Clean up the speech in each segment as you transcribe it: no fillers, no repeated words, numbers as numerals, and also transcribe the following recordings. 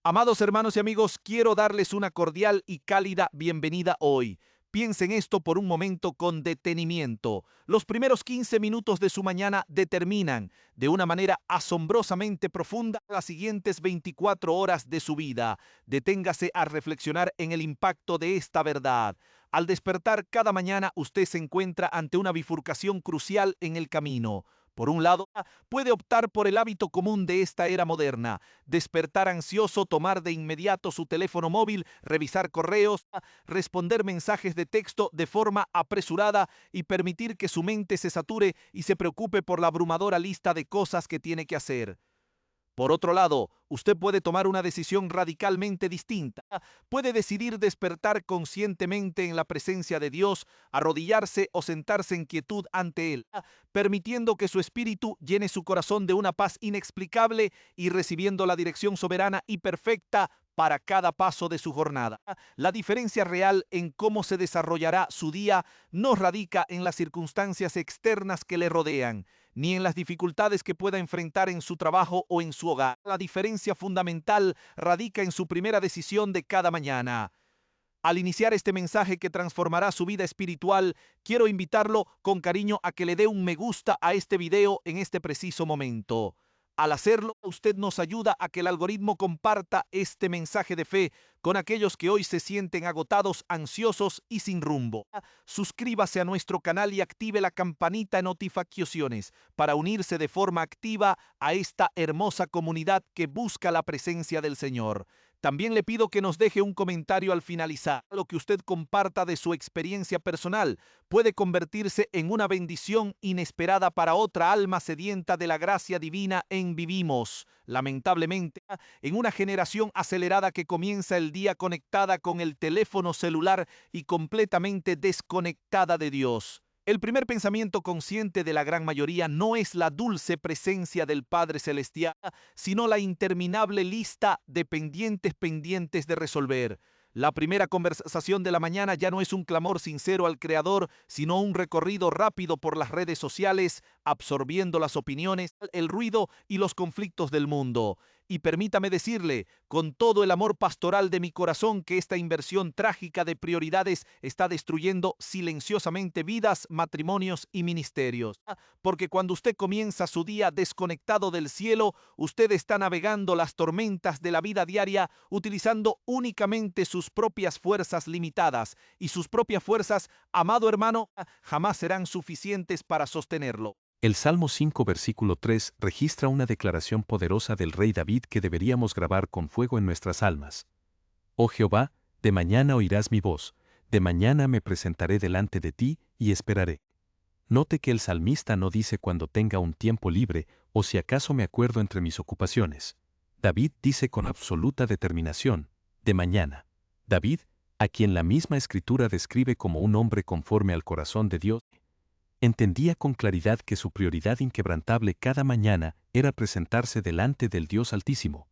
Amados hermanos y amigos, quiero darles una cordial y cálida bienvenida hoy. Piensen esto por un momento con detenimiento. Los primeros 15 minutos de su mañana determinan de una manera asombrosamente profunda las siguientes 24 horas de su vida. Deténgase a reflexionar en el impacto de esta verdad. Al despertar cada mañana, usted se encuentra ante una bifurcación crucial en el camino. Por un lado, puede optar por el hábito común de esta era moderna: despertar ansioso, tomar de inmediato su teléfono móvil, revisar correos, responder mensajes de texto de forma apresurada y permitir que su mente se sature y se preocupe por la abrumadora lista de cosas que tiene que hacer. Por otro lado, usted puede tomar una decisión radicalmente distinta. Puede decidir despertar conscientemente en la presencia de Dios, arrodillarse o sentarse en quietud ante Él, permitiendo que su espíritu llene su corazón de una paz inexplicable y recibiendo la dirección soberana y perfecta para cada paso de su jornada. La diferencia real en cómo se desarrollará su día no radica en las circunstancias externas que le rodean, ni en las dificultades que pueda enfrentar en su trabajo o en su hogar. La diferencia fundamental radica en su primera decisión de cada mañana. Al iniciar este mensaje que transformará su vida espiritual, quiero invitarlo con cariño a que le dé un me gusta a este video en este preciso momento. Al hacerlo, usted nos ayuda a que el algoritmo comparta este mensaje de fe con aquellos que hoy se sienten agotados, ansiosos y sin rumbo. Suscríbase a nuestro canal y active la campanita de notificaciones para unirse de forma activa a esta hermosa comunidad que busca la presencia del Señor. También le pido que nos deje un comentario al finalizar. Lo que usted comparta de su experiencia personal puede convertirse en una bendición inesperada para otra alma sedienta de la gracia divina en vivimos, lamentablemente, en una generación acelerada que comienza el día conectada con el teléfono celular y completamente desconectada de Dios. El primer pensamiento consciente de la gran mayoría no es la dulce presencia del Padre Celestial, sino la interminable lista de pendientes de resolver. La primera conversación de la mañana ya no es un clamor sincero al Creador, sino un recorrido rápido por las redes sociales, absorbiendo las opiniones, el ruido y los conflictos del mundo. Y permítame decirle, con todo el amor pastoral de mi corazón, que esta inversión trágica de prioridades está destruyendo silenciosamente vidas, matrimonios y ministerios. Porque cuando usted comienza su día desconectado del cielo, usted está navegando las tormentas de la vida diaria utilizando únicamente sus propias fuerzas limitadas, y sus propias fuerzas, amado hermano, jamás serán suficientes para sostenerlo. El Salmo 5 versículo 3 registra una declaración poderosa del rey David que deberíamos grabar con fuego en nuestras almas. Oh Jehová, de mañana oirás mi voz, de mañana me presentaré delante de ti y esperaré. Note que el salmista no dice cuando tenga un tiempo libre o si acaso me acuerdo entre mis ocupaciones. David dice con absoluta determinación, de mañana. David, a quien la misma escritura describe como un hombre conforme al corazón de Dios, entendía con claridad que su prioridad inquebrantable cada mañana era presentarse delante del Dios Altísimo.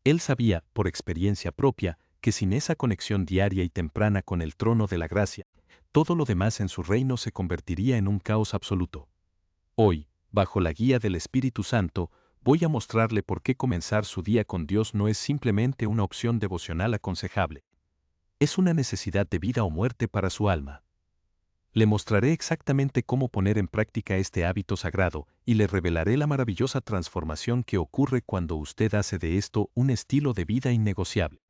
Él sabía, por experiencia propia, que sin esa conexión diaria y temprana con el trono de la gracia, todo lo demás en su reino se convertiría en un caos absoluto. Hoy, bajo la guía del Espíritu Santo, voy a mostrarle por qué comenzar su día con Dios no es simplemente una opción devocional aconsejable. Es una necesidad de vida o muerte para su alma. Le mostraré exactamente cómo poner en práctica este hábito sagrado y le revelaré la maravillosa transformación que ocurre cuando usted hace de esto un estilo de vida innegociable.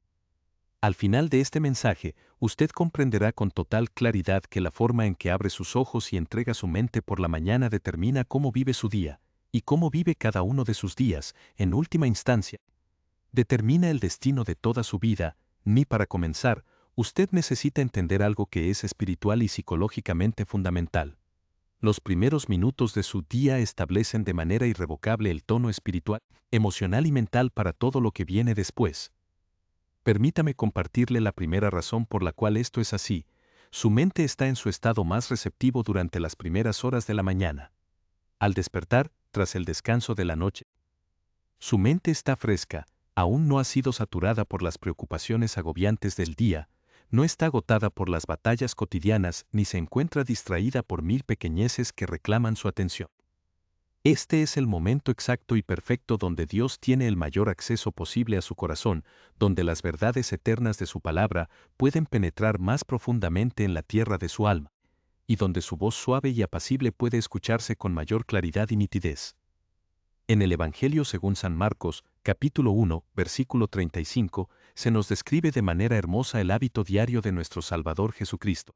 Al final de este mensaje, usted comprenderá con total claridad que la forma en que abre sus ojos y entrega su mente por la mañana determina cómo vive su día, y cómo vive cada uno de sus días, en última instancia, determina el destino de toda su vida. Ni para comenzar, usted necesita entender algo que es espiritual y psicológicamente fundamental. Los primeros minutos de su día establecen de manera irrevocable el tono espiritual, emocional y mental para todo lo que viene después. Permítame compartirle la primera razón por la cual esto es así. Su mente está en su estado más receptivo durante las primeras horas de la mañana. Al despertar, tras el descanso de la noche, su mente está fresca, aún no ha sido saturada por las preocupaciones agobiantes del día, no está agotada por las batallas cotidianas ni se encuentra distraída por mil pequeñeces que reclaman su atención. Este es el momento exacto y perfecto donde Dios tiene el mayor acceso posible a su corazón, donde las verdades eternas de su palabra pueden penetrar más profundamente en la tierra de su alma, y donde su voz suave y apacible puede escucharse con mayor claridad y nitidez. En el Evangelio según San Marcos, capítulo 1, versículo 35, se nos describe de manera hermosa el hábito diario de nuestro Salvador Jesucristo.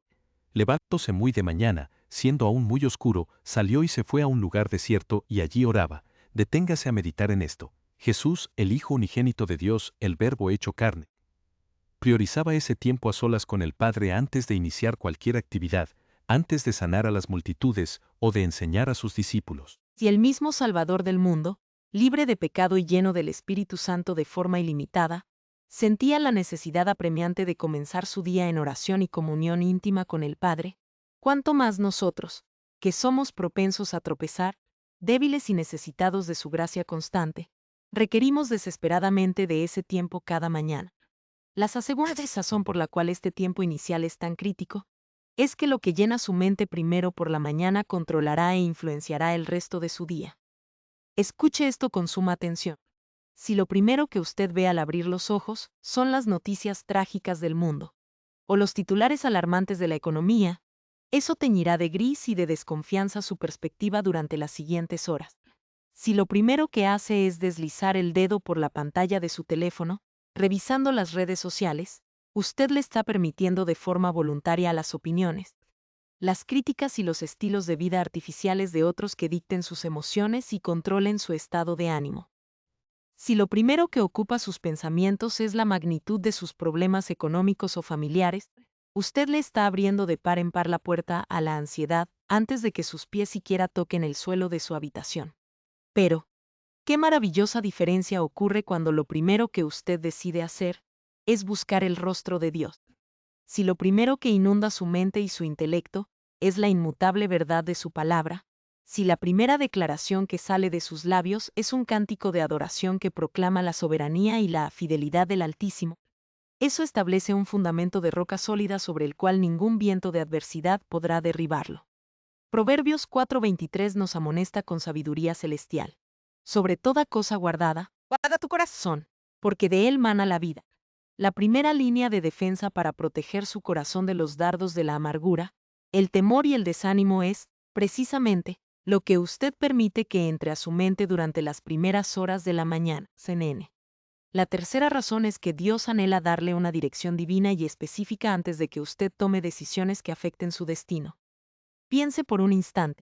Levantándose muy de mañana, siendo aún muy oscuro, salió y se fue a un lugar desierto y allí oraba. Deténgase a meditar en esto. Jesús, el Hijo unigénito de Dios, el Verbo hecho carne, priorizaba ese tiempo a solas con el Padre antes de iniciar cualquier actividad, antes de sanar a las multitudes o de enseñar a sus discípulos. Si el mismo Salvador del mundo, libre de pecado y lleno del Espíritu Santo de forma ilimitada, sentía la necesidad apremiante de comenzar su día en oración y comunión íntima con el Padre, ¿cuánto más nosotros, que somos propensos a tropezar, débiles y necesitados de su gracia constante, requerimos desesperadamente de ese tiempo cada mañana? La asegurada razón por la cual este tiempo inicial es tan crítico es que lo que llena su mente primero por la mañana controlará e influenciará el resto de su día. Escuche esto con suma atención. Si lo primero que usted ve al abrir los ojos son las noticias trágicas del mundo, o los titulares alarmantes de la economía, eso teñirá de gris y de desconfianza su perspectiva durante las siguientes horas. Si lo primero que hace es deslizar el dedo por la pantalla de su teléfono, revisando las redes sociales, usted le está permitiendo de forma voluntaria a las opiniones, las críticas y los estilos de vida artificiales de otros que dicten sus emociones y controlen su estado de ánimo. Si lo primero que ocupa sus pensamientos es la magnitud de sus problemas económicos o familiares, usted le está abriendo de par en par la puerta a la ansiedad antes de que sus pies siquiera toquen el suelo de su habitación. Pero, qué maravillosa diferencia ocurre cuando lo primero que usted decide hacer es buscar el rostro de Dios. Si lo primero que inunda su mente y su intelecto es la inmutable verdad de su palabra, si la primera declaración que sale de sus labios es un cántico de adoración que proclama la soberanía y la fidelidad del Altísimo, eso establece un fundamento de roca sólida sobre el cual ningún viento de adversidad podrá derribarlo. Proverbios 4:23 nos amonesta con sabiduría celestial. Sobre toda cosa guarda tu corazón, porque de él mana la vida. La primera línea de defensa para proteger su corazón de los dardos de la amargura, el temor y el desánimo es, precisamente, lo que usted permite que entre a su mente durante las primeras horas de la mañana. CNN. La tercera razón es que Dios anhela darle una dirección divina y específica antes de que usted tome decisiones que afecten su destino. Piense por un instante.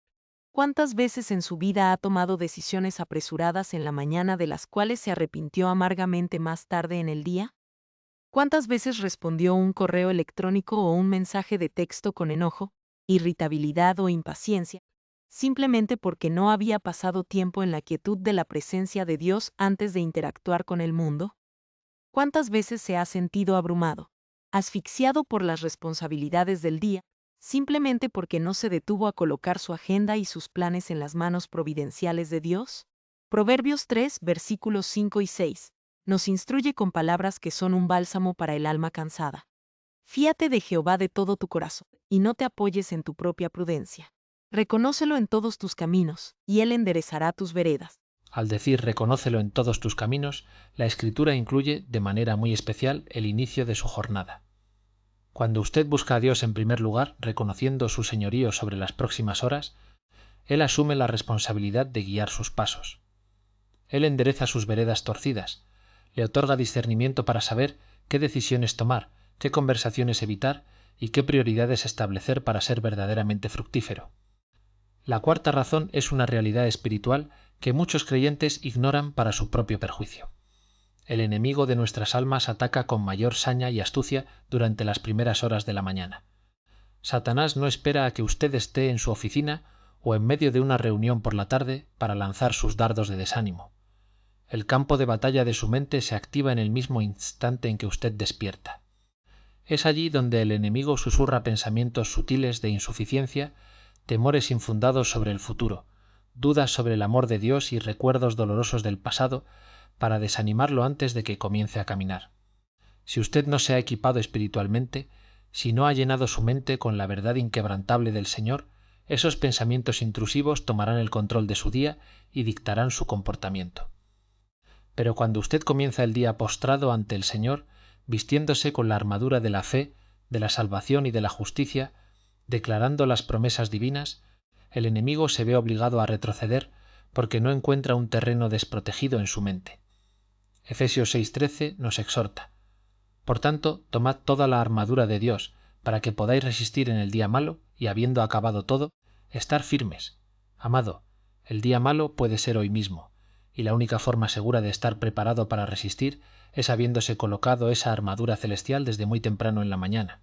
¿Cuántas veces en su vida ha tomado decisiones apresuradas en la mañana de las cuales se arrepintió amargamente más tarde en el día? ¿Cuántas veces respondió un correo electrónico o un mensaje de texto con enojo, irritabilidad o impaciencia, simplemente porque no había pasado tiempo en la quietud de la presencia de Dios antes de interactuar con el mundo? ¿Cuántas veces se ha sentido abrumado, asfixiado por las responsabilidades del día, simplemente porque no se detuvo a colocar su agenda y sus planes en las manos providenciales de Dios? Proverbios 3, versículos 5 y 6, nos instruye con palabras que son un bálsamo para el alma cansada. Fíate de Jehová de todo tu corazón, y no te apoyes en tu propia prudencia. Reconócelo en todos tus caminos, y él enderezará tus veredas. Al decir reconócelo en todos tus caminos, la Escritura incluye de manera muy especial el inicio de su jornada. Cuando usted busca a Dios en primer lugar, reconociendo su señorío sobre las próximas horas, Él asume la responsabilidad de guiar sus pasos. Él endereza sus veredas torcidas, le otorga discernimiento para saber qué decisiones tomar, qué conversaciones evitar y qué prioridades establecer para ser verdaderamente fructífero. La cuarta razón es una realidad espiritual que muchos creyentes ignoran para su propio perjuicio. El enemigo de nuestras almas ataca con mayor saña y astucia durante las primeras horas de la mañana. Satanás no espera a que usted esté en su oficina o en medio de una reunión por la tarde para lanzar sus dardos de desánimo. El campo de batalla de su mente se activa en el mismo instante en que usted despierta. Es allí donde el enemigo susurra pensamientos sutiles de insuficiencia, temores infundados sobre el futuro, dudas sobre el amor de Dios y recuerdos dolorosos del pasado para desanimarlo antes de que comience a caminar. Si usted no se ha equipado espiritualmente, si no ha llenado su mente con la verdad inquebrantable del Señor, esos pensamientos intrusivos tomarán el control de su día y dictarán su comportamiento. Pero cuando usted comienza el día postrado ante el Señor, vistiéndose con la armadura de la fe, de la salvación y de la justicia, declarando las promesas divinas, el enemigo se ve obligado a retroceder porque no encuentra un terreno desprotegido en su mente. Efesios 6:13 nos exhorta: por tanto, tomad toda la armadura de Dios, para que podáis resistir en el día malo, y habiendo acabado todo, estar firmes. Amado, el día malo puede ser hoy mismo, y la única forma segura de estar preparado para resistir es habiéndose colocado esa armadura celestial desde muy temprano en la mañana.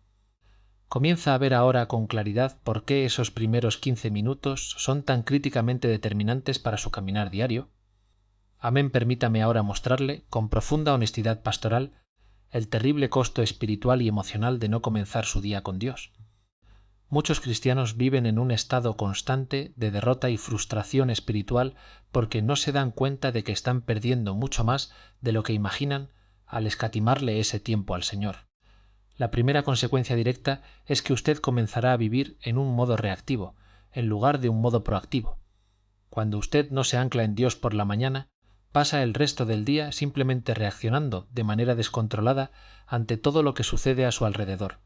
Comienza a ver ahora con claridad por qué esos primeros 15 minutos son tan críticamente determinantes para su caminar diario. Amén, permítame ahora mostrarle, con profunda honestidad pastoral, el terrible costo espiritual y emocional de no comenzar su día con Dios. Muchos cristianos viven en un estado constante de derrota y frustración espiritual porque no se dan cuenta de que están perdiendo mucho más de lo que imaginan al escatimarle ese tiempo al Señor. La primera consecuencia directa es que usted comenzará a vivir en un modo reactivo, en lugar de un modo proactivo. Cuando usted no se ancla en Dios por la mañana, pasa el resto del día simplemente reaccionando de manera descontrolada ante todo lo que sucede a su alrededor.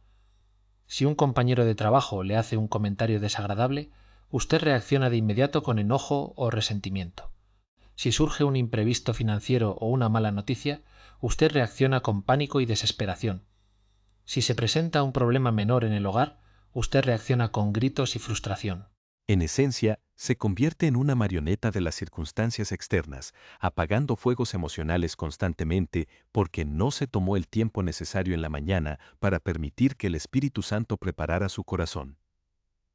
Si un compañero de trabajo le hace un comentario desagradable, usted reacciona de inmediato con enojo o resentimiento. Si surge un imprevisto financiero o una mala noticia, usted reacciona con pánico y desesperación. Si se presenta un problema menor en el hogar, usted reacciona con gritos y frustración. En esencia, se convierte en una marioneta de las circunstancias externas, apagando fuegos emocionales constantemente porque no se tomó el tiempo necesario en la mañana para permitir que el Espíritu Santo preparara su corazón.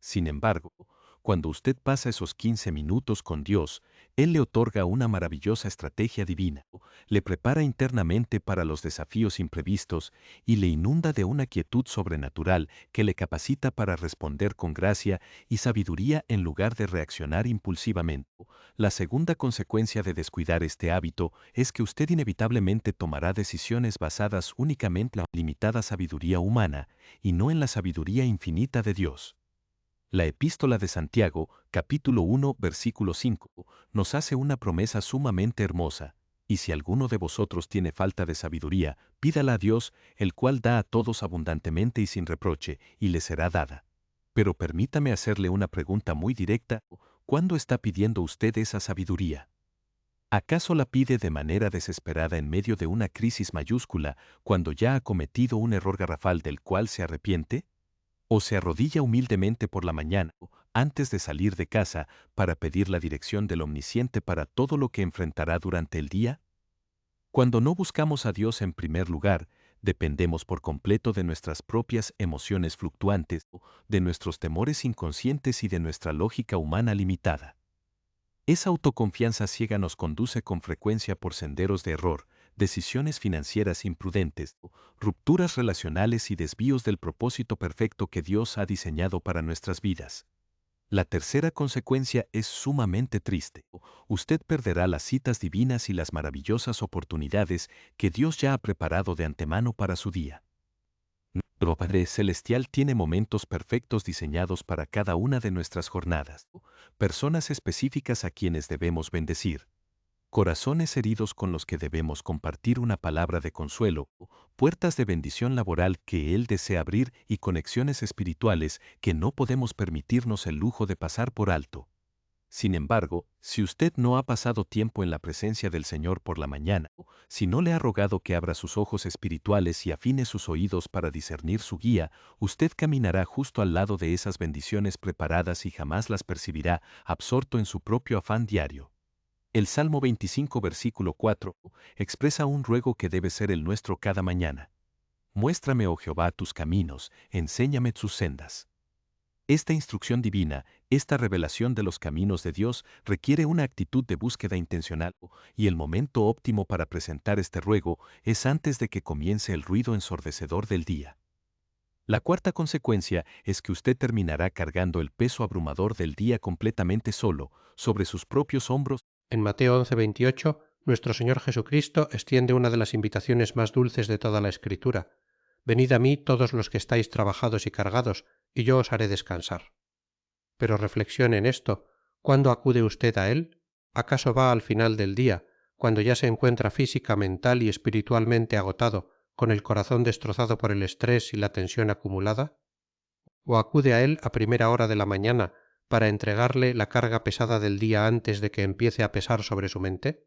Sin embargo, cuando usted pasa esos 15 minutos con Dios, Él le otorga una maravillosa estrategia divina, le prepara internamente para los desafíos imprevistos y le inunda de una quietud sobrenatural que le capacita para responder con gracia y sabiduría en lugar de reaccionar impulsivamente. La segunda consecuencia de descuidar este hábito es que usted inevitablemente tomará decisiones basadas únicamente en la limitada sabiduría humana y no en la sabiduría infinita de Dios. La Epístola de Santiago, capítulo 1, versículo 5, nos hace una promesa sumamente hermosa: y si alguno de vosotros tiene falta de sabiduría, pídala a Dios, el cual da a todos abundantemente y sin reproche, y le será dada. Pero permítame hacerle una pregunta muy directa: ¿cuándo está pidiendo usted esa sabiduría? ¿Acaso la pide de manera desesperada en medio de una crisis mayúscula, cuando ya ha cometido un error garrafal del cual se arrepiente? ¿O se arrodilla humildemente por la mañana, antes de salir de casa, para pedir la dirección del Omnisciente para todo lo que enfrentará durante el día? Cuando no buscamos a Dios en primer lugar, dependemos por completo de nuestras propias emociones fluctuantes, de nuestros temores inconscientes y de nuestra lógica humana limitada. Esa autoconfianza ciega nos conduce con frecuencia por senderos de error, decisiones financieras imprudentes, rupturas relacionales y desvíos del propósito perfecto que Dios ha diseñado para nuestras vidas. La tercera consecuencia es sumamente triste. Usted perderá las citas divinas y las maravillosas oportunidades que Dios ya ha preparado de antemano para su día. Nuestro Padre Celestial tiene momentos perfectos diseñados para cada una de nuestras jornadas, personas específicas a quienes debemos bendecir, corazones heridos con los que debemos compartir una palabra de consuelo, puertas de bendición laboral que Él desea abrir y conexiones espirituales que no podemos permitirnos el lujo de pasar por alto. Sin embargo, si usted no ha pasado tiempo en la presencia del Señor por la mañana, si no le ha rogado que abra sus ojos espirituales y afine sus oídos para discernir su guía, usted caminará justo al lado de esas bendiciones preparadas y jamás las percibirá, absorto en su propio afán diario. El Salmo 25, versículo 4, expresa un ruego que debe ser el nuestro cada mañana. Muéstrame, oh Jehová, tus caminos, enséñame tus sendas. Esta instrucción divina, esta revelación de los caminos de Dios, requiere una actitud de búsqueda intencional, y el momento óptimo para presentar este ruego es antes de que comience el ruido ensordecedor del día. La cuarta consecuencia es que usted terminará cargando el peso abrumador del día completamente solo, sobre sus propios hombros. En Mateo 11:28, nuestro Señor Jesucristo extiende una de las invitaciones más dulces de toda la Escritura: venid a mí todos los que estáis trabajados y cargados, y yo os haré descansar. Pero reflexione en esto. ¿Cuándo acude usted a él? ¿Acaso va al final del día, cuando ya se encuentra física, mental y espiritualmente agotado, con el corazón destrozado por el estrés y la tensión acumulada? ¿O acude a él a primera hora de la mañana para entregarle la carga pesada del día antes de que empiece a pesar sobre su mente?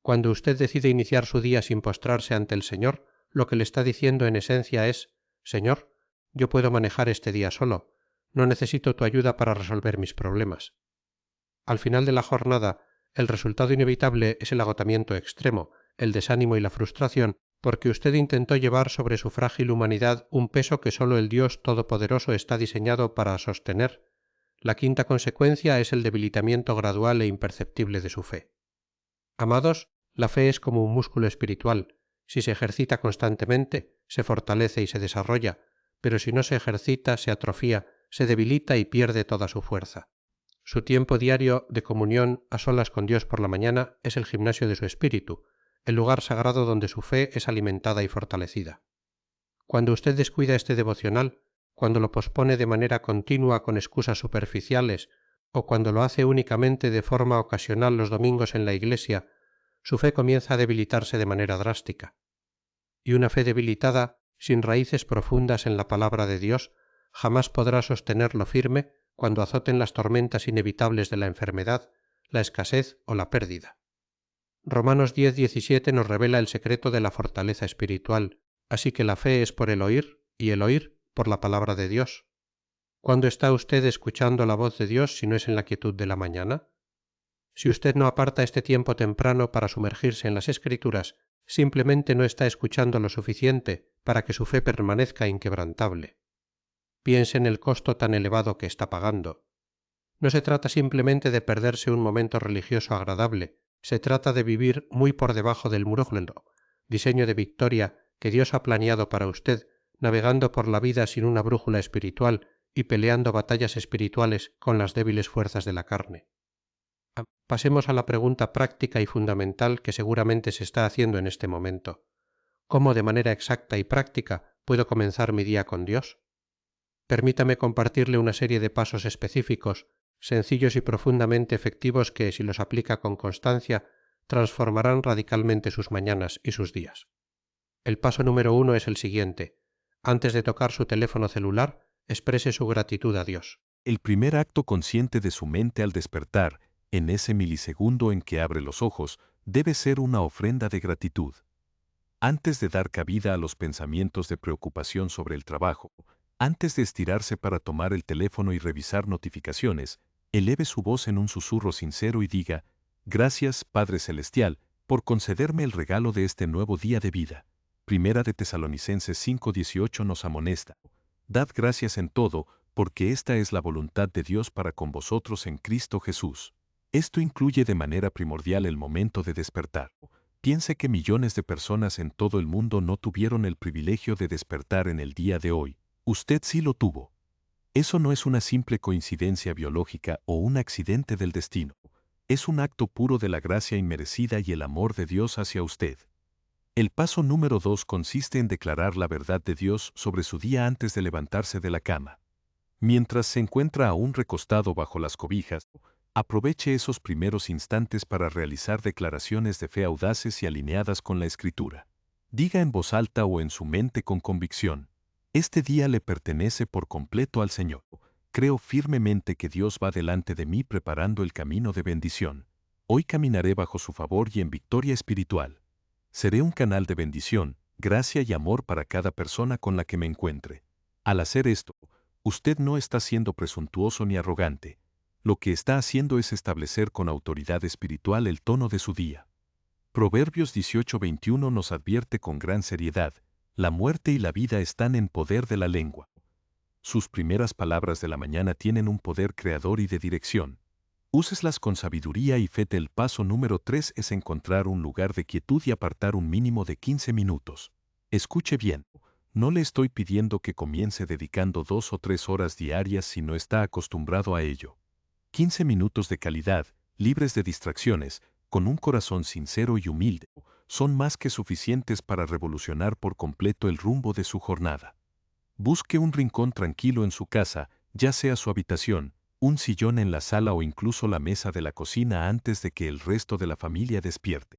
Cuando usted decide iniciar su día sin postrarse ante el Señor, lo que le está diciendo en esencia es: Señor, yo puedo manejar este día solo, no necesito tu ayuda para resolver mis problemas. Al final de la jornada, el resultado inevitable es el agotamiento extremo, el desánimo y la frustración, porque usted intentó llevar sobre su frágil humanidad un peso que solo el Dios Todopoderoso está diseñado para sostener. La quinta consecuencia es el debilitamiento gradual e imperceptible de su fe. Amados, la fe es como un músculo espiritual. Si se ejercita constantemente, se fortalece y se desarrolla, pero si no se ejercita, se atrofia, se debilita y pierde toda su fuerza. Su tiempo diario de comunión a solas con Dios por la mañana es el gimnasio de su espíritu, el lugar sagrado donde su fe es alimentada y fortalecida. Cuando usted descuida este devocional, cuando lo pospone de manera continua con excusas superficiales, o cuando lo hace únicamente de forma ocasional los domingos en la iglesia, su fe comienza a debilitarse de manera drástica. Y una fe debilitada, sin raíces profundas en la palabra de Dios, jamás podrá sostenerlo firme cuando azoten las tormentas inevitables de la enfermedad, la escasez o la pérdida. Romanos 10:17 nos revela el secreto de la fortaleza espiritual, así que la fe es por el oír y el oír por la palabra de Dios. ¿Cuándo está usted escuchando la voz de Dios si no es en la quietud de la mañana? Si usted no aparta este tiempo temprano para sumergirse en las Escrituras, simplemente no está escuchando lo suficiente para que su fe permanezca inquebrantable. Piense en el costo tan elevado que está pagando. No se trata simplemente de perderse un momento religioso agradable, se trata de vivir muy por debajo del muro, diseño de victoria que Dios ha planeado para usted, navegando por la vida sin una brújula espiritual y peleando batallas espirituales con las débiles fuerzas de la carne. Pasemos a la pregunta práctica y fundamental que seguramente se está haciendo en este momento. ¿Cómo de manera exacta y práctica puedo comenzar mi día con Dios? Permítame compartirle una serie de pasos específicos, sencillos y profundamente efectivos que, si los aplica con constancia, transformarán radicalmente sus mañanas y sus días. El paso número 1 es el siguiente. Antes de tocar su teléfono celular, exprese su gratitud a Dios. El primer acto consciente de su mente al despertar, en ese milisegundo en que abre los ojos, debe ser una ofrenda de gratitud. Antes de dar cabida a los pensamientos de preocupación sobre el trabajo, antes de estirarse para tomar el teléfono y revisar notificaciones, eleve su voz en un susurro sincero y diga: «Gracias, Padre Celestial, por concederme el regalo de este nuevo día de vida». Primera de Tesalonicenses 5:18 nos amonesta: «Dad gracias en todo, porque esta es la voluntad de Dios para con vosotros en Cristo Jesús». Esto incluye de manera primordial el momento de despertar. Piense que millones de personas en todo el mundo no tuvieron el privilegio de despertar en el día de hoy. Usted sí lo tuvo. Eso no es una simple coincidencia biológica o un accidente del destino. Es un acto puro de la gracia inmerecida y el amor de Dios hacia usted. El paso número 2 consiste en declarar la verdad de Dios sobre su día antes de levantarse de la cama. Mientras se encuentra aún recostado bajo las cobijas, aproveche esos primeros instantes para realizar declaraciones de fe audaces y alineadas con la Escritura. Diga en voz alta o en su mente con convicción: «Este día le pertenece por completo al Señor. Creo firmemente que Dios va delante de mí preparando el camino de bendición. Hoy caminaré bajo su favor y en victoria espiritual. Seré un canal de bendición, gracia y amor para cada persona con la que me encuentre». Al hacer esto, usted no está siendo presuntuoso ni arrogante. Lo que está haciendo es establecer con autoridad espiritual el tono de su día. Proverbios 18:21 nos advierte con gran seriedad: «La muerte y la vida están en poder de la lengua». Sus primeras palabras de la mañana tienen un poder creador y de dirección. Úseslas con sabiduría y fe. El paso número 3 es encontrar un lugar de quietud y apartar un mínimo de 15 minutos. Escuche bien, no le estoy pidiendo que comience dedicando 2 o 3 horas diarias si no está acostumbrado a ello. 15 minutos de calidad, libres de distracciones, con un corazón sincero y humilde, son más que suficientes para revolucionar por completo el rumbo de su jornada. Busque un rincón tranquilo en su casa, ya sea su habitación, un sillón en la sala o incluso la mesa de la cocina antes de que el resto de la familia despierte.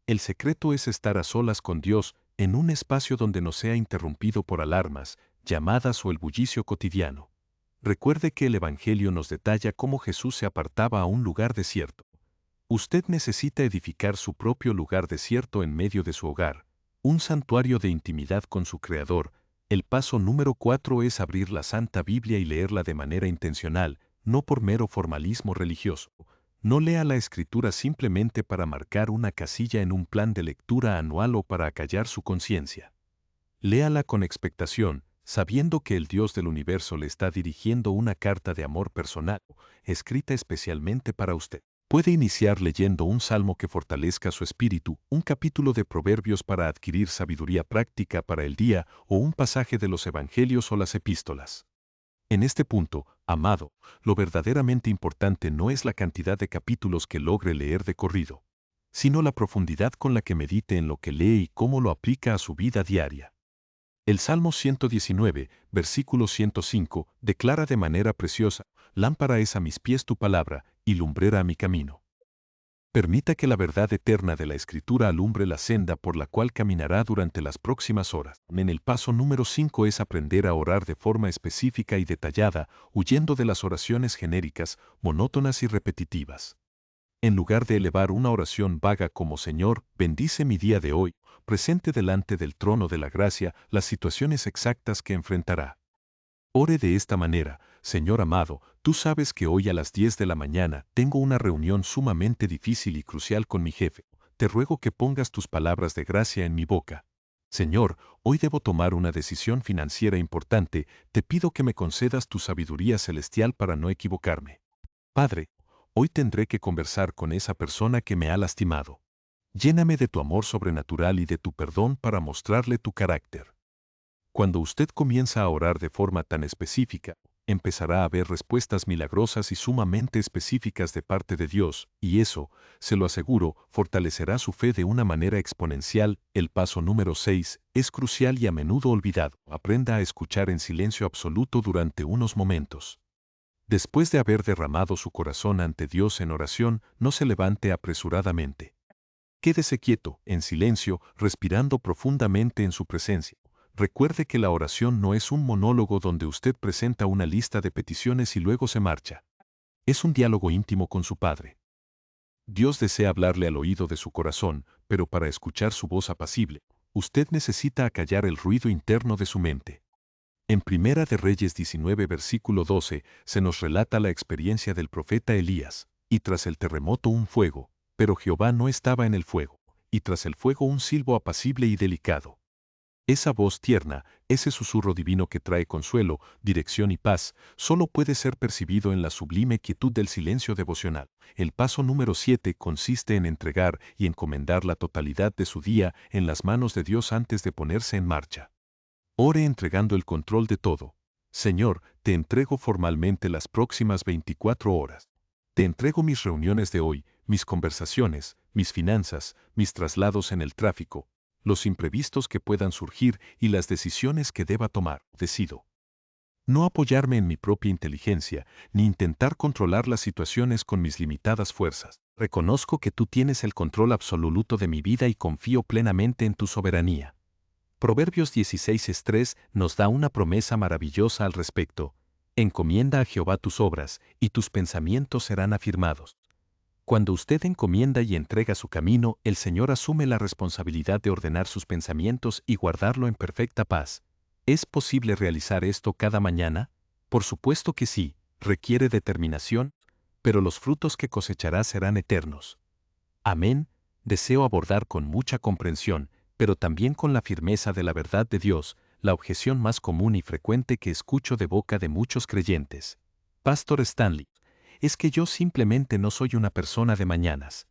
El secreto es estar a solas con Dios en un espacio donde no sea interrumpido por alarmas, llamadas o el bullicio cotidiano. Recuerde que el Evangelio nos detalla cómo Jesús se apartaba a un lugar desierto. Usted necesita edificar su propio lugar desierto en medio de su hogar, un santuario de intimidad con su Creador. El paso número 4 es abrir la Santa Biblia y leerla de manera intencional, no por mero formalismo religioso. No lea la Escritura simplemente para marcar una casilla en un plan de lectura anual o para acallar su conciencia. Léala con expectación, sabiendo que el Dios del universo le está dirigiendo una carta de amor personal, escrita especialmente para usted. Puede iniciar leyendo un salmo que fortalezca su espíritu, un capítulo de Proverbios para adquirir sabiduría práctica para el día o un pasaje de los Evangelios o las epístolas. En este punto, amado, lo verdaderamente importante no es la cantidad de capítulos que logre leer de corrido, sino la profundidad con la que medite en lo que lee y cómo lo aplica a su vida diaria. El Salmo 119, versículo 105, declara de manera preciosa: «Lámpara es a mis pies tu palabra, y lumbrera a mi camino». Permita que la verdad eterna de la Escritura alumbre la senda por la cual caminará durante las próximas horas. En el paso número 5 es aprender a orar de forma específica y detallada, huyendo de las oraciones genéricas, monótonas y repetitivas. En lugar de elevar una oración vaga como «Señor, bendice mi día de hoy», presente delante del trono de la gracia las situaciones exactas que enfrentará. Ore de esta manera: «Señor amado, tú sabes que hoy a las 10 de la mañana tengo una reunión sumamente difícil y crucial con mi jefe. Te ruego que pongas tus palabras de gracia en mi boca. Señor, hoy debo tomar una decisión financiera importante. Te pido que me concedas tu sabiduría celestial para no equivocarme. Padre, hoy tendré que conversar con esa persona que me ha lastimado. Lléname de tu amor sobrenatural y de tu perdón para mostrarle tu carácter». Cuando usted comienza a orar de forma tan específica, empezará a ver respuestas milagrosas y sumamente específicas de parte de Dios, y eso, se lo aseguro, fortalecerá su fe de una manera exponencial. El paso número 6 es crucial y a menudo olvidado. Aprenda a escuchar en silencio absoluto durante unos momentos. Después de haber derramado su corazón ante Dios en oración, no se levante apresuradamente. Quédese quieto, en silencio, respirando profundamente en su presencia. Recuerde que la oración no es un monólogo donde usted presenta una lista de peticiones y luego se marcha. Es un diálogo íntimo con su Padre. Dios desea hablarle al oído de su corazón, pero para escuchar su voz apacible, usted necesita acallar el ruido interno de su mente. En Primera de Reyes 19, versículo 12, se nos relata la experiencia del profeta Elías: «Y tras el terremoto un fuego, pero Jehová no estaba en el fuego, y tras el fuego un silbo apacible y delicado». Esa voz tierna, ese susurro divino que trae consuelo, dirección y paz, solo puede ser percibido en la sublime quietud del silencio devocional. El paso número 7 consiste en entregar y encomendar la totalidad de su día en las manos de Dios antes de ponerse en marcha. Ore entregando el control de todo. «Señor, te entrego formalmente las próximas 24 horas. Te entrego mis reuniones de hoy, mis conversaciones, mis finanzas, mis traslados en el tráfico, los imprevistos que puedan surgir y las decisiones que deba tomar. Decido no apoyarme en mi propia inteligencia, ni intentar controlar las situaciones con mis limitadas fuerzas. Reconozco que tú tienes el control absoluto de mi vida y confío plenamente en tu soberanía». Proverbios 16:3 nos da una promesa maravillosa al respecto: «Encomienda a Jehová tus obras, y tus pensamientos serán afirmados». Cuando usted encomienda y entrega su camino, el Señor asume la responsabilidad de ordenar sus pensamientos y guardarlo en perfecta paz. ¿Es posible realizar esto cada mañana? Por supuesto que sí, requiere determinación, pero los frutos que cosechará serán eternos. Amén. Deseo abordar con mucha comprensión, pero también con la firmeza de la verdad de Dios, la objeción más común y frecuente que escucho de boca de muchos creyentes. Pastor Stanley, es que yo simplemente no soy una persona de mañanas.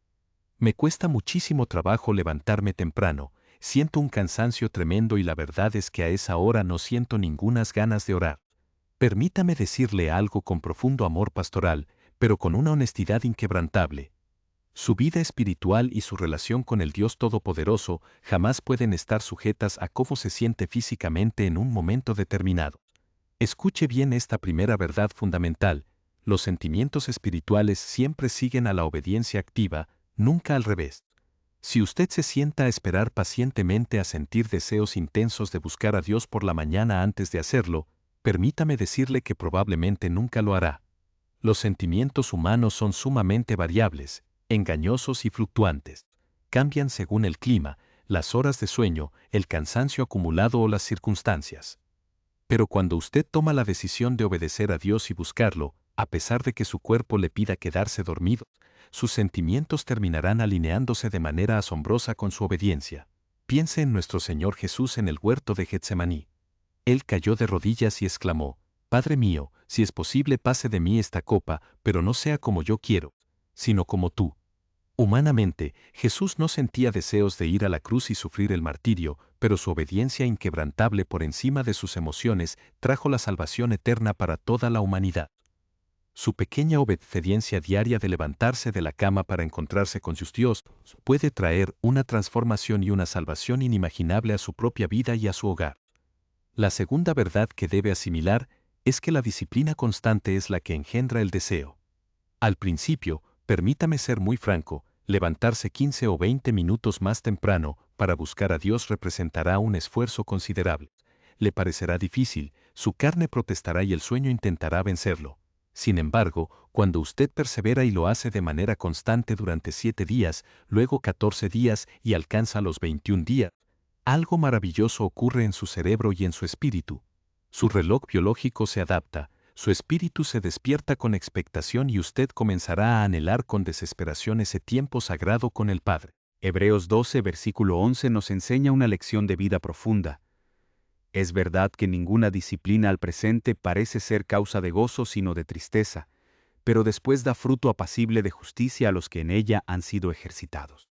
Me cuesta muchísimo trabajo levantarme temprano, siento un cansancio tremendo y la verdad es que a esa hora no siento ningunas ganas de orar. Permítame decirle algo con profundo amor pastoral, pero con una honestidad inquebrantable. Su vida espiritual y su relación con el Dios Todopoderoso jamás pueden estar sujetas a cómo se siente físicamente en un momento determinado. Escuche bien esta primera verdad fundamental: Los sentimientos espirituales siempre siguen a la obediencia activa, nunca al revés. Si usted se sienta a esperar pacientemente a sentir deseos intensos de buscar a Dios por la mañana antes de hacerlo, permítame decirle que probablemente nunca lo hará. Los sentimientos humanos son sumamente variables, engañosos y fluctuantes. Cambian según el clima, las horas de sueño, el cansancio acumulado o las circunstancias. Pero cuando usted toma la decisión de obedecer a Dios y buscarlo, a pesar de que su cuerpo le pida quedarse dormido, sus sentimientos terminarán alineándose de manera asombrosa con su obediencia. Piense en nuestro Señor Jesús en el huerto de Getsemaní. Él cayó de rodillas y exclamó: Padre mío, si es posible pase de mí esta copa, pero no sea como yo quiero, sino como tú. Humanamente, Jesús no sentía deseos de ir a la cruz y sufrir el martirio, pero su obediencia inquebrantable por encima de sus emociones trajo la salvación eterna para toda la humanidad. Su pequeña obediencia diaria de levantarse de la cama para encontrarse con Dios puede traer una transformación y una salvación inimaginable a su propia vida y a su hogar. La segunda verdad que debe asimilar es que la disciplina constante es la que engendra el deseo. Al principio, permítame ser muy franco, levantarse 15 o 20 minutos más temprano para buscar a Dios representará un esfuerzo considerable. Le parecerá difícil, su carne protestará y el sueño intentará vencerlo. Sin embargo, cuando usted persevera y lo hace de manera constante durante 7 días, luego 14 días y alcanza los 21 días, algo maravilloso ocurre en su cerebro y en su espíritu. Su reloj biológico se adapta, su espíritu se despierta con expectación y usted comenzará a anhelar con desesperación ese tiempo sagrado con el Padre. Hebreos 12, versículo 11 nos enseña una lección de vida profunda. Es verdad que ninguna disciplina al presente parece ser causa de gozo sino de tristeza, pero después da fruto apacible de justicia a los que en ella han sido ejercitados.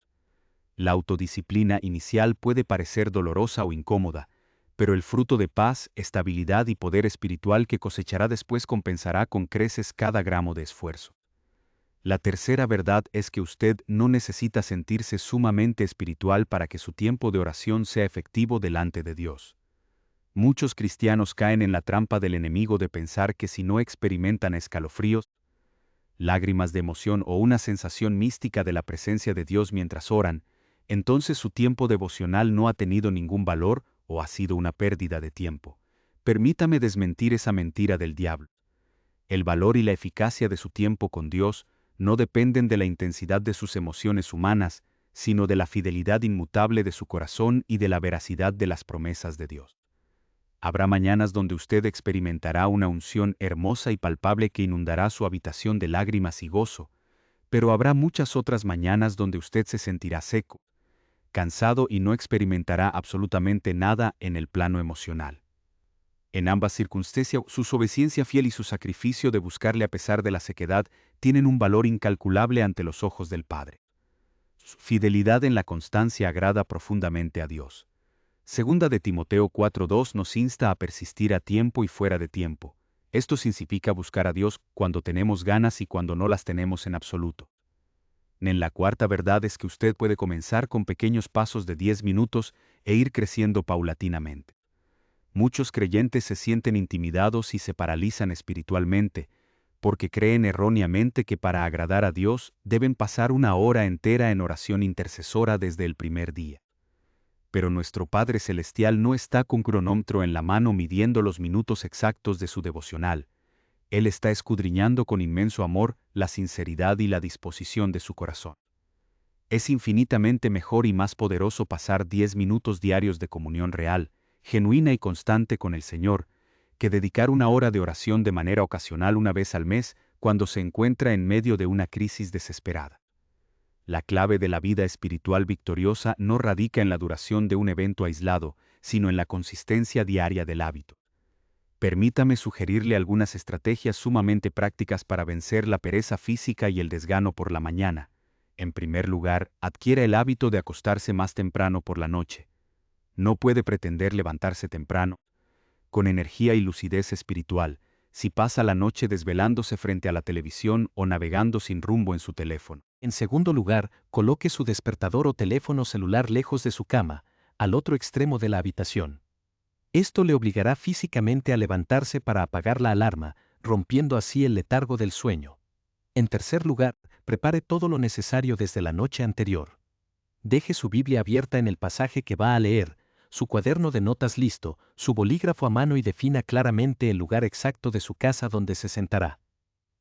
La autodisciplina inicial puede parecer dolorosa o incómoda, pero el fruto de paz, estabilidad y poder espiritual que cosechará después compensará con creces cada gramo de esfuerzo. La tercera verdad es que usted no necesita sentirse sumamente espiritual para que su tiempo de oración sea efectivo delante de Dios. Muchos cristianos caen en la trampa del enemigo de pensar que si no experimentan escalofríos, lágrimas de emoción o una sensación mística de la presencia de Dios mientras oran, entonces su tiempo devocional no ha tenido ningún valor o ha sido una pérdida de tiempo. Permítame desmentir esa mentira del diablo. El valor y la eficacia de su tiempo con Dios no dependen de la intensidad de sus emociones humanas, sino de la fidelidad inmutable de su corazón y de la veracidad de las promesas de Dios. Habrá mañanas donde usted experimentará una unción hermosa y palpable que inundará su habitación de lágrimas y gozo, pero habrá muchas otras mañanas donde usted se sentirá seco, cansado y no experimentará absolutamente nada en el plano emocional. En ambas circunstancias, su obediencia fiel y su sacrificio de buscarle a pesar de la sequedad tienen un valor incalculable ante los ojos del Padre. Su fidelidad en la constancia agrada profundamente a Dios. Segunda de Timoteo 4:2 nos insta a persistir a tiempo y fuera de tiempo. Esto significa buscar a Dios cuando tenemos ganas y cuando no las tenemos en absoluto. En la cuarta verdad es que usted puede comenzar con pequeños pasos de 10 minutos e ir creciendo paulatinamente. Muchos creyentes se sienten intimidados y se paralizan espiritualmente, porque creen erróneamente que para agradar a Dios deben pasar una hora entera en oración intercesora desde el primer día. Pero nuestro Padre Celestial no está con cronómetro en la mano midiendo los minutos exactos de su devocional. Él está escudriñando con inmenso amor la sinceridad y la disposición de su corazón. Es infinitamente mejor y más poderoso pasar 10 minutos diarios de comunión real, genuina y constante con el Señor, que dedicar una hora de oración de manera ocasional una vez al mes cuando se encuentra en medio de una crisis desesperada. La clave de la vida espiritual victoriosa no radica en la duración de un evento aislado, sino en la consistencia diaria del hábito. Permítame sugerirle algunas estrategias sumamente prácticas para vencer la pereza física y el desgano por la mañana. En primer lugar, adquiera el hábito de acostarse más temprano por la noche. No puede pretender levantarse temprano, con energía y lucidez espiritual, si pasa la noche desvelándose frente a la televisión o navegando sin rumbo en su teléfono. En segundo lugar, coloque su despertador o teléfono celular lejos de su cama, al otro extremo de la habitación. Esto le obligará físicamente a levantarse para apagar la alarma, rompiendo así el letargo del sueño. En tercer lugar, prepare todo lo necesario desde la noche anterior. Deje su Biblia abierta en el pasaje que va a leer, su cuaderno de notas listo, su bolígrafo a mano y defina claramente el lugar exacto de su casa donde se sentará.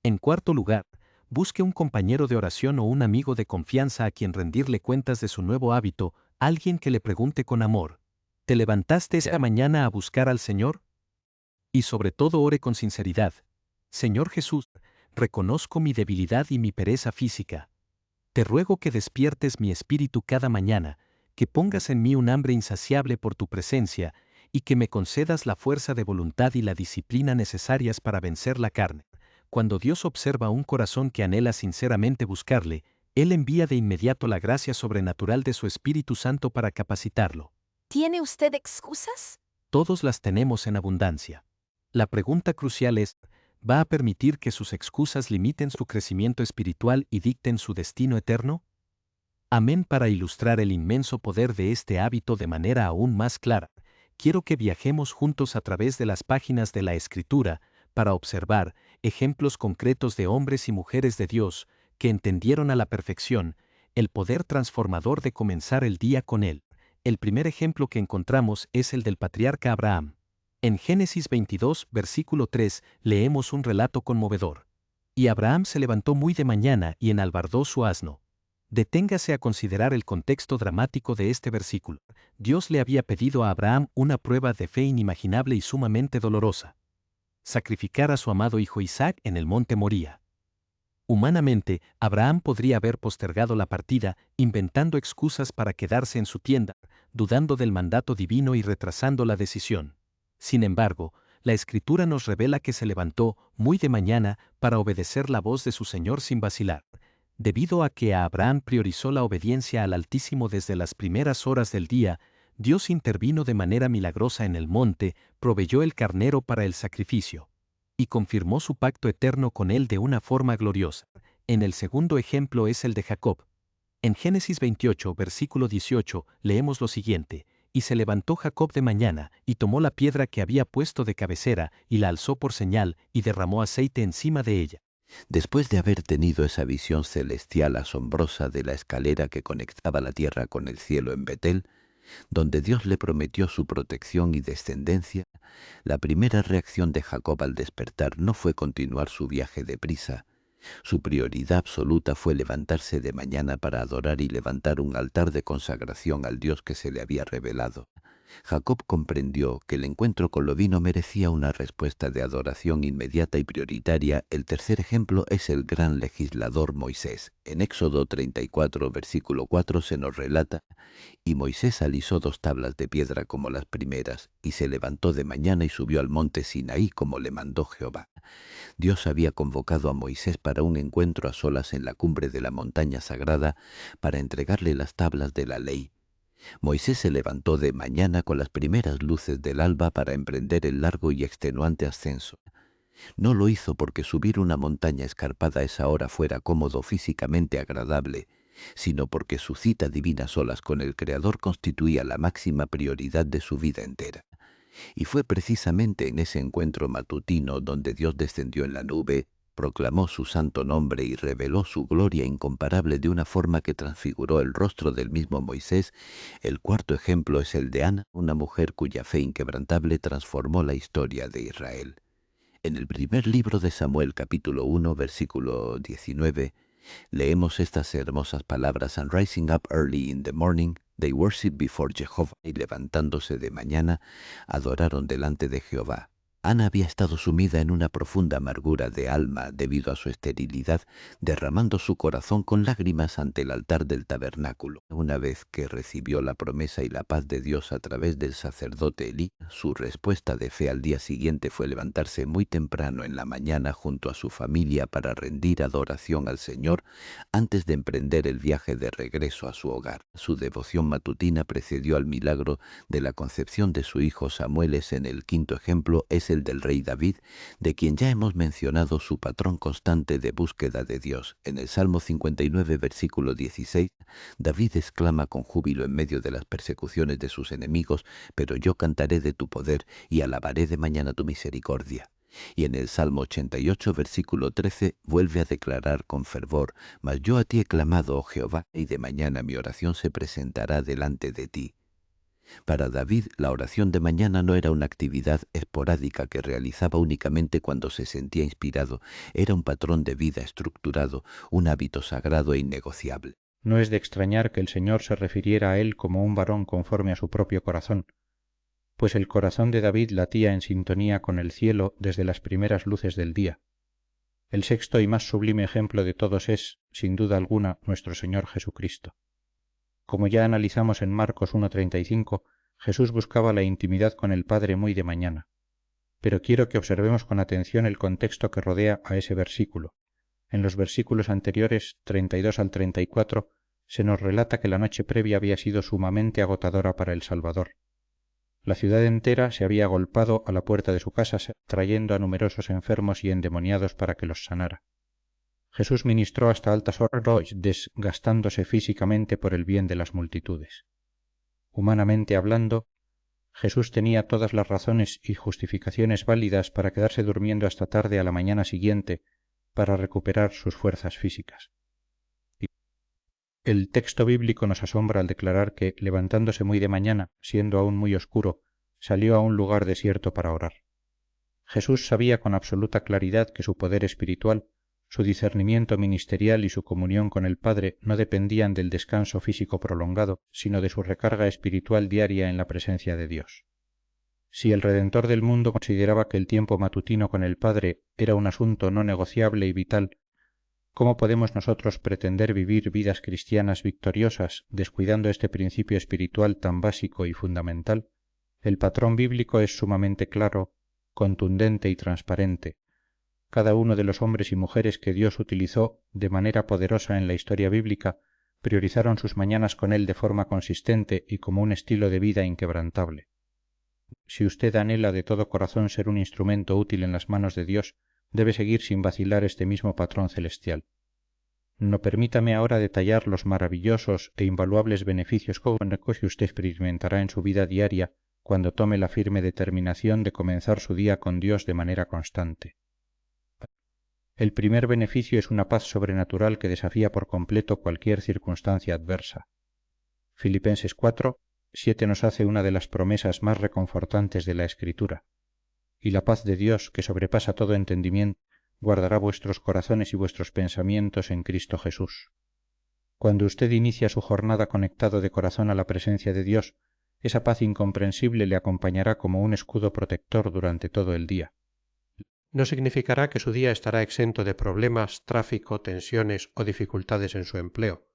En cuarto lugar, busque un compañero de oración o un amigo de confianza a quien rendirle cuentas de su nuevo hábito, alguien que le pregunte con amor: ¿te levantaste esta mañana a buscar al Señor? Y sobre todo ore con sinceridad: Señor Jesús, reconozco mi debilidad y mi pereza física. Te ruego que despiertes mi espíritu cada mañana, que pongas en mí un hambre insaciable por tu presencia, y que me concedas la fuerza de voluntad y la disciplina necesarias para vencer la carne. Cuando Dios observa un corazón que anhela sinceramente buscarle, Él envía de inmediato la gracia sobrenatural de su Espíritu Santo para capacitarlo. ¿Tiene usted excusas? Todos las tenemos en abundancia. La pregunta crucial es: ¿va a permitir que sus excusas limiten su crecimiento espiritual y dicten su destino eterno? Amén. Para ilustrar el inmenso poder de este hábito de manera aún más clara, quiero que viajemos juntos a través de las páginas de la Escritura para observar ejemplos concretos de hombres y mujeres de Dios que entendieron a la perfección el poder transformador de comenzar el día con Él. El primer ejemplo que encontramos es el del patriarca Abraham. En Génesis 22, versículo 3, leemos un relato conmovedor. Y Abraham se levantó muy de mañana y enalbardó su asno. Deténgase a considerar el contexto dramático de este versículo. Dios le había pedido a Abraham una prueba de fe inimaginable y sumamente dolorosa: sacrificar a su amado hijo Isaac en el monte Moría. Humanamente, Abraham podría haber postergado la partida, inventando excusas para quedarse en su tienda, dudando del mandato divino y retrasando la decisión. Sin embargo, la Escritura nos revela que se levantó muy de mañana para obedecer la voz de su Señor sin vacilar. Debido a que Abraham priorizó la obediencia al Altísimo desde las primeras horas del día, Dios intervino de manera milagrosa en el monte, proveyó el carnero para el sacrificio y confirmó su pacto eterno con él de una forma gloriosa. En el segundo ejemplo es el de Jacob. En Génesis 28, versículo 18, leemos lo siguiente: y se levantó Jacob de mañana, y tomó la piedra que había puesto de cabecera, y la alzó por señal, y derramó aceite encima de ella. Después de haber tenido esa visión celestial asombrosa de la escalera que conectaba la tierra con el cielo en Betel, donde Dios le prometió su protección y descendencia, la primera reacción de Jacob al despertar no fue continuar su viaje deprisa. Su prioridad absoluta fue levantarse de mañana para adorar y levantar un altar de consagración al Dios que se le había revelado. Jacob comprendió que el encuentro con lo divino merecía una respuesta de adoración inmediata y prioritaria. El tercer ejemplo es el gran legislador Moisés. En Éxodo 34, versículo 4 se nos relata: y Moisés alisó 2 tablas de piedra como las primeras, y se levantó de mañana y subió al monte Sinaí como le mandó Jehová. Dios había convocado a Moisés para un encuentro a solas en la cumbre de la montaña sagrada para entregarle las tablas de la ley. Moisés se levantó de mañana con las primeras luces del alba para emprender el largo y extenuante ascenso. No lo hizo porque subir una montaña escarpada a esa hora fuera cómodo, físicamente agradable, sino porque su cita divina a solas con el Creador constituía la máxima prioridad de su vida entera. Y fue precisamente en ese encuentro matutino donde Dios descendió en la nube, proclamó su santo nombre y reveló su gloria incomparable de una forma que transfiguró el rostro del mismo Moisés. El cuarto ejemplo es el de Ana, una mujer cuya fe inquebrantable transformó la historia de Israel. En el primer libro de Samuel, capítulo 1, versículo 19, leemos estas hermosas palabras: And rising up early in the morning, they worshiped before Jehovah, y levantándose de mañana, adoraron delante de Jehová. Ana había estado sumida en una profunda amargura de alma debido a su esterilidad, derramando su corazón con lágrimas ante el altar del tabernáculo. Una vez que recibió la promesa y la paz de Dios a través del sacerdote Elí, su respuesta de fe al día siguiente fue levantarse muy temprano en la mañana junto a su familia para rendir adoración al Señor antes de emprender el viaje de regreso a su hogar. Su devoción matutina precedió al milagro de la concepción de su hijo Samuel. En el quinto ejemplo es el del rey David, de quien ya hemos mencionado su patrón constante de búsqueda de Dios. En el Salmo 59, versículo 16, David exclama con júbilo en medio de las persecuciones de sus enemigos: pero yo cantaré de tu poder y alabaré de mañana tu misericordia. Y en el Salmo 88, versículo 13, vuelve a declarar con fervor: «Mas yo a ti he clamado, oh Jehová, y de mañana mi oración se presentará delante de ti». Para David, la oración de mañana no era una actividad esporádica que realizaba únicamente cuando se sentía inspirado, era un patrón de vida estructurado, un hábito sagrado e innegociable. No es de extrañar que el Señor se refiriera a él como un varón conforme a su propio corazón, pues el corazón de David latía en sintonía con el cielo desde las primeras luces del día. El sexto y más sublime ejemplo de todos es, sin duda alguna, nuestro Señor Jesucristo. Como ya analizamos en Marcos 1:35, Jesús buscaba la intimidad con el Padre muy de mañana. Pero quiero que observemos con atención el contexto que rodea a ese versículo. En los versículos anteriores, 32 al 34, se nos relata que la noche previa había sido sumamente agotadora para el Salvador. La ciudad entera se había agolpado a la puerta de su casa, trayendo a numerosos enfermos y endemoniados para que los sanara. Jesús ministró hasta altas horas, desgastándose físicamente por el bien de las multitudes. Humanamente hablando, Jesús tenía todas las razones y justificaciones válidas para quedarse durmiendo hasta tarde a la mañana siguiente para recuperar sus fuerzas físicas. El texto bíblico nos asombra al declarar que, levantándose muy de mañana, siendo aún muy oscuro, salió a un lugar desierto para orar. Jesús sabía con absoluta claridad que su poder espiritual, su discernimiento ministerial y su comunión con el Padre no dependían del descanso físico prolongado, sino de su recarga espiritual diaria en la presencia de Dios. Si el Redentor del mundo consideraba que el tiempo matutino con el Padre era un asunto no negociable y vital, ¿cómo podemos nosotros pretender vivir vidas cristianas victoriosas descuidando este principio espiritual tan básico y fundamental? El patrón bíblico es sumamente claro, contundente y transparente. Cada uno de los hombres y mujeres que Dios utilizó de manera poderosa en la historia bíblica priorizaron sus mañanas con Él de forma consistente y como un estilo de vida inquebrantable. Si usted anhela de todo corazón ser un instrumento útil en las manos de Dios, debe seguir sin vacilar este mismo patrón celestial. No permítame ahora detallar los maravillosos e invaluables beneficios que usted experimentará en su vida diaria cuando tome la firme determinación de comenzar su día con Dios de manera constante. El primer beneficio es una paz sobrenatural que desafía por completo cualquier circunstancia adversa. Filipenses 4:7 nos hace una de las promesas más reconfortantes de la Escritura. Y la paz de Dios, que sobrepasa todo entendimiento, guardará vuestros corazones y vuestros pensamientos en Cristo Jesús. Cuando usted inicia su jornada conectado de corazón a la presencia de Dios, esa paz incomprensible le acompañará como un escudo protector durante todo el día. No significará que su día estará exento de problemas, tráfico, tensiones o dificultades en su empleo.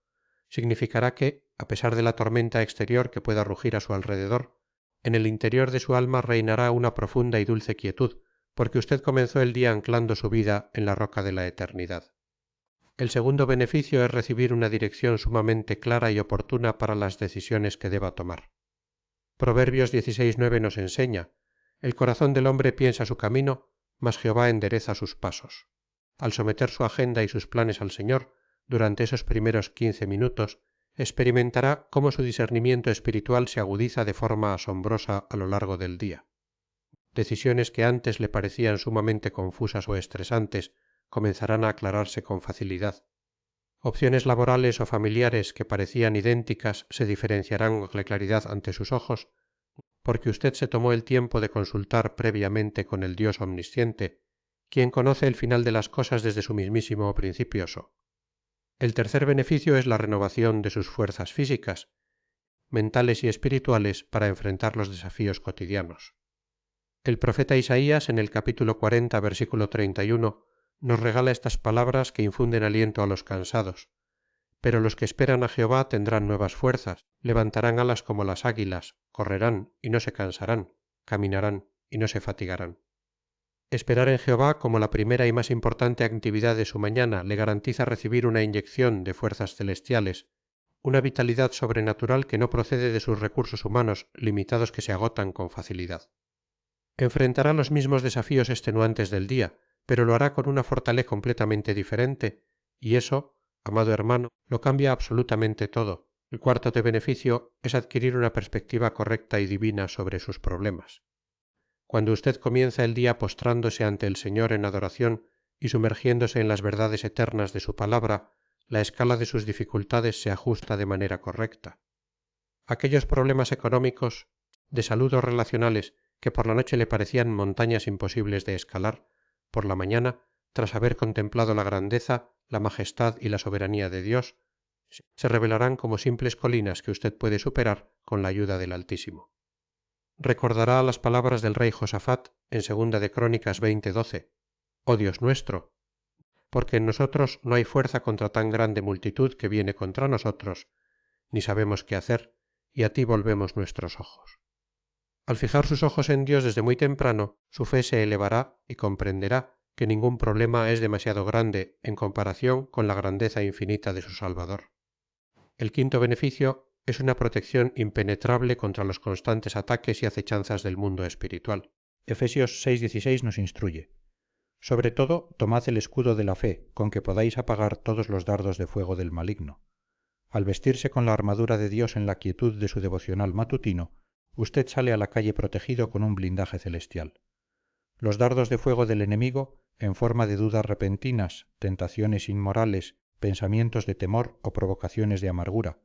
Significará que, a pesar de la tormenta exterior que pueda rugir a su alrededor, en el interior de su alma reinará una profunda y dulce quietud, porque usted comenzó el día anclando su vida en la roca de la eternidad. El segundo beneficio es recibir una dirección sumamente clara y oportuna para las decisiones que deba tomar. Proverbios 16:9 nos enseña: el corazón del hombre piensa su camino, mas Jehová endereza sus pasos. Al someter su agenda y sus planes al Señor, durante esos primeros 15 minutos, experimentará cómo su discernimiento espiritual se agudiza de forma asombrosa a lo largo del día. Decisiones que antes le parecían sumamente confusas o estresantes comenzarán a aclararse con facilidad. Opciones laborales o familiares que parecían idénticas se diferenciarán con claridad ante sus ojos, porque usted se tomó el tiempo de consultar previamente con el Dios omnisciente, quien conoce el final de las cosas desde su mismísimo principioso. El tercer beneficio es la renovación de sus fuerzas físicas, mentales y espirituales para enfrentar los desafíos cotidianos. El profeta Isaías, en el capítulo 40, versículo 31, nos regala estas palabras que infunden aliento a los cansados. Pero los que esperan a Jehová tendrán nuevas fuerzas, levantarán alas como las águilas, correrán y no se cansarán, caminarán y no se fatigarán. Esperar en Jehová como la primera y más importante actividad de su mañana le garantiza recibir una inyección de fuerzas celestiales, una vitalidad sobrenatural que no procede de sus recursos humanos, limitados que se agotan con facilidad. Enfrentará los mismos desafíos extenuantes del día, pero lo hará con una fortaleza completamente diferente, y eso, amado hermano, lo cambia absolutamente todo. El cuarto de beneficio es adquirir una perspectiva correcta y divina sobre sus problemas. Cuando usted comienza el día postrándose ante el Señor en adoración y sumergiéndose en las verdades eternas de su palabra, la escala de sus dificultades se ajusta de manera correcta. Aquellos problemas económicos, de salud o relacionales, que por la noche le parecían montañas imposibles de escalar, por la mañana, tras haber contemplado la grandeza, la majestad y la soberanía de Dios, se revelarán como simples colinas que usted puede superar con la ayuda del Altísimo. Recordará las palabras del rey Josafat en 2 de Crónicas 20:12. «Oh Dios nuestro, porque en nosotros no hay fuerza contra tan grande multitud que viene contra nosotros, ni sabemos qué hacer, y a ti volvemos nuestros ojos». Al fijar sus ojos en Dios desde muy temprano, su fe se elevará y comprenderá que ningún problema es demasiado grande en comparación con la grandeza infinita de su Salvador. El quinto beneficio es una protección impenetrable contra los constantes ataques y acechanzas del mundo espiritual. Efesios 6:16 nos instruye: «Sobre todo, tomad el escudo de la fe, con que podáis apagar todos los dardos de fuego del maligno». Al vestirse con la armadura de Dios en la quietud de su devocional matutino, usted sale a la calle protegido con un blindaje celestial. Los dardos de fuego del enemigo, en forma de dudas repentinas, tentaciones inmorales, pensamientos de temor o provocaciones de amargura,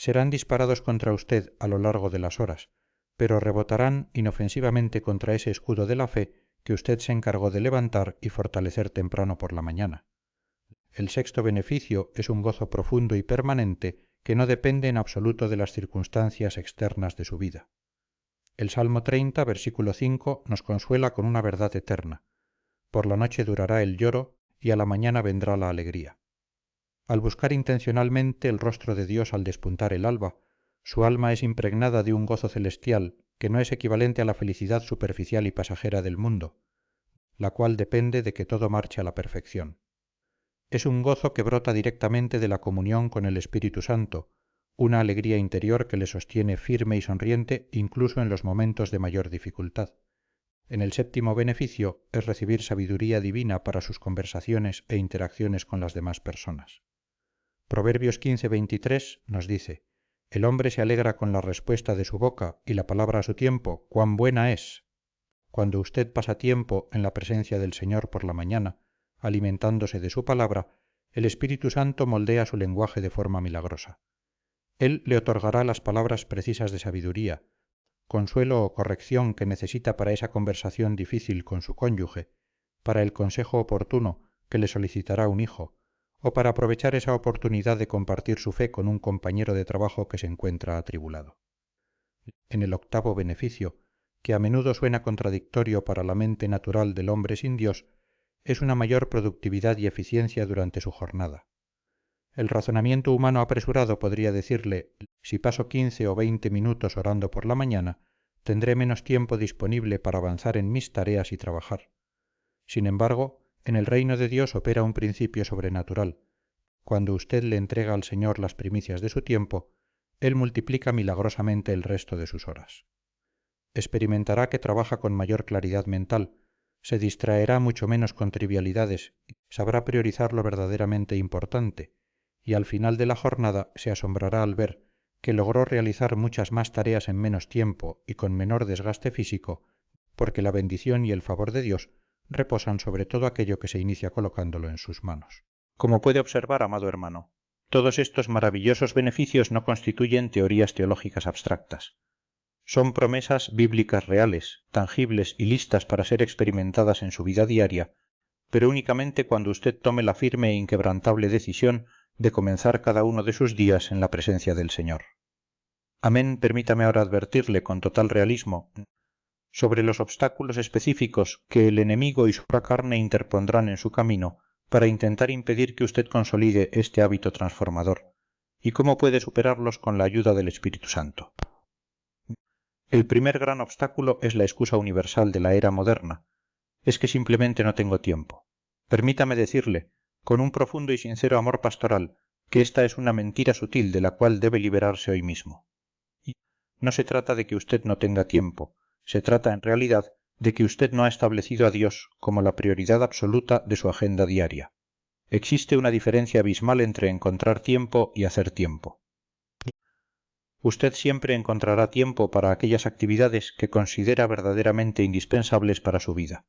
serán disparados contra usted a lo largo de las horas, pero rebotarán inofensivamente contra ese escudo de la fe que usted se encargó de levantar y fortalecer temprano por la mañana. El sexto beneficio es un gozo profundo y permanente que no depende en absoluto de las circunstancias externas de su vida. El Salmo 30, versículo 5, nos consuela con una verdad eterna: «Por la noche durará el lloro, y a la mañana vendrá la alegría». Al buscar intencionalmente el rostro de Dios al despuntar el alba, su alma es impregnada de un gozo celestial que no es equivalente a la felicidad superficial y pasajera del mundo, la cual depende de que todo marche a la perfección. Es un gozo que brota directamente de la comunión con el Espíritu Santo, una alegría interior que le sostiene firme y sonriente incluso en los momentos de mayor dificultad. En el séptimo beneficio es recibir sabiduría divina para sus conversaciones e interacciones con las demás personas. Proverbios 15:23 nos dice: «El hombre se alegra con la respuesta de su boca, y la palabra a su tiempo, cuán buena es». Cuando usted pasa tiempo en la presencia del Señor por la mañana, alimentándose de su palabra, el Espíritu Santo moldea su lenguaje de forma milagrosa. Él le otorgará las palabras precisas de sabiduría, consuelo o corrección que necesita para esa conversación difícil con su cónyuge, para el consejo oportuno que le solicitará un hijo, o para aprovechar esa oportunidad de compartir su fe con un compañero de trabajo que se encuentra atribulado. En el octavo beneficio, que a menudo suena contradictorio para la mente natural del hombre sin Dios, es una mayor productividad y eficiencia durante su jornada. El razonamiento humano apresurado podría decirle: si paso 15 o 20 minutos orando por la mañana, tendré menos tiempo disponible para avanzar en mis tareas y trabajar. Sin embargo, en el reino de Dios opera un principio sobrenatural. Cuando usted le entrega al Señor las primicias de su tiempo, Él multiplica milagrosamente el resto de sus horas. Experimentará que trabaja con mayor claridad mental, se distraerá mucho menos con trivialidades, sabrá priorizar lo verdaderamente importante, y al final de la jornada se asombrará al ver que logró realizar muchas más tareas en menos tiempo y con menor desgaste físico, porque la bendición y el favor de Dios reposan sobre todo aquello que se inicia colocándolo en sus manos. Como puede observar, amado hermano, todos estos maravillosos beneficios no constituyen teorías teológicas abstractas. Son promesas bíblicas reales, tangibles y listas para ser experimentadas en su vida diaria, pero únicamente cuando usted tome la firme e inquebrantable decisión de comenzar cada uno de sus días en la presencia del Señor. Amén. Permítame ahora advertirle con total realismo sobre los obstáculos específicos que el enemigo y su pura carne interpondrán en su camino para intentar impedir que usted consolide este hábito transformador, y cómo puede superarlos con la ayuda del Espíritu Santo. El primer gran obstáculo es la excusa universal de la era moderna: es que simplemente no tengo tiempo. Permítame decirle, con un profundo y sincero amor pastoral, que esta es una mentira sutil de la cual debe liberarse hoy mismo. No se trata de que usted no tenga tiempo, se trata en realidad de que usted no ha establecido a Dios como la prioridad absoluta de su agenda diaria. Existe una diferencia abismal entre encontrar tiempo y hacer tiempo. Usted siempre encontrará tiempo para aquellas actividades que considera verdaderamente indispensables para su vida.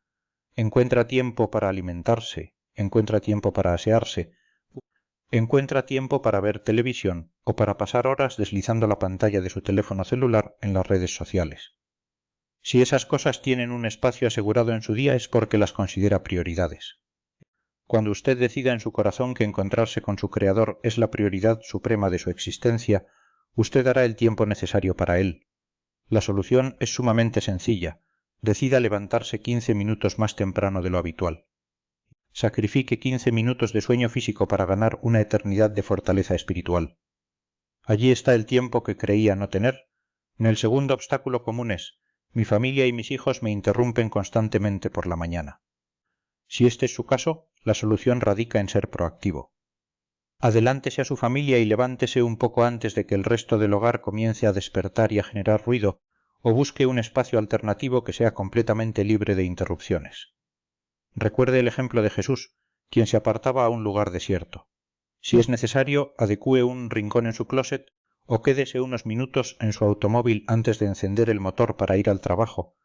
Encuentra tiempo para alimentarse, encuentra tiempo para asearse, encuentra tiempo para ver televisión o para pasar horas deslizando la pantalla de su teléfono celular en las redes sociales. Si esas cosas tienen un espacio asegurado en su día es porque las considera prioridades. Cuando usted decida en su corazón que encontrarse con su Creador es la prioridad suprema de su existencia, usted hará el tiempo necesario para él. La solución es sumamente sencilla. Decida levantarse 15 minutos más temprano de lo habitual. Sacrifique 15 minutos de sueño físico para ganar una eternidad de fortaleza espiritual. Allí está el tiempo que creía no tener. En el segundo obstáculo común es: mi familia y mis hijos me interrumpen constantemente por la mañana. Si este es su caso, la solución radica en ser proactivo. Adelántese a su familia y levántese un poco antes de que el resto del hogar comience a despertar y a generar ruido, o busque un espacio alternativo que sea completamente libre de interrupciones. Recuerde el ejemplo de Jesús, quien se apartaba a un lugar desierto. Si es necesario, adecúe un rincón en su closet o quédese unos minutos en su automóvil antes de encender el motor para ir al trabajo,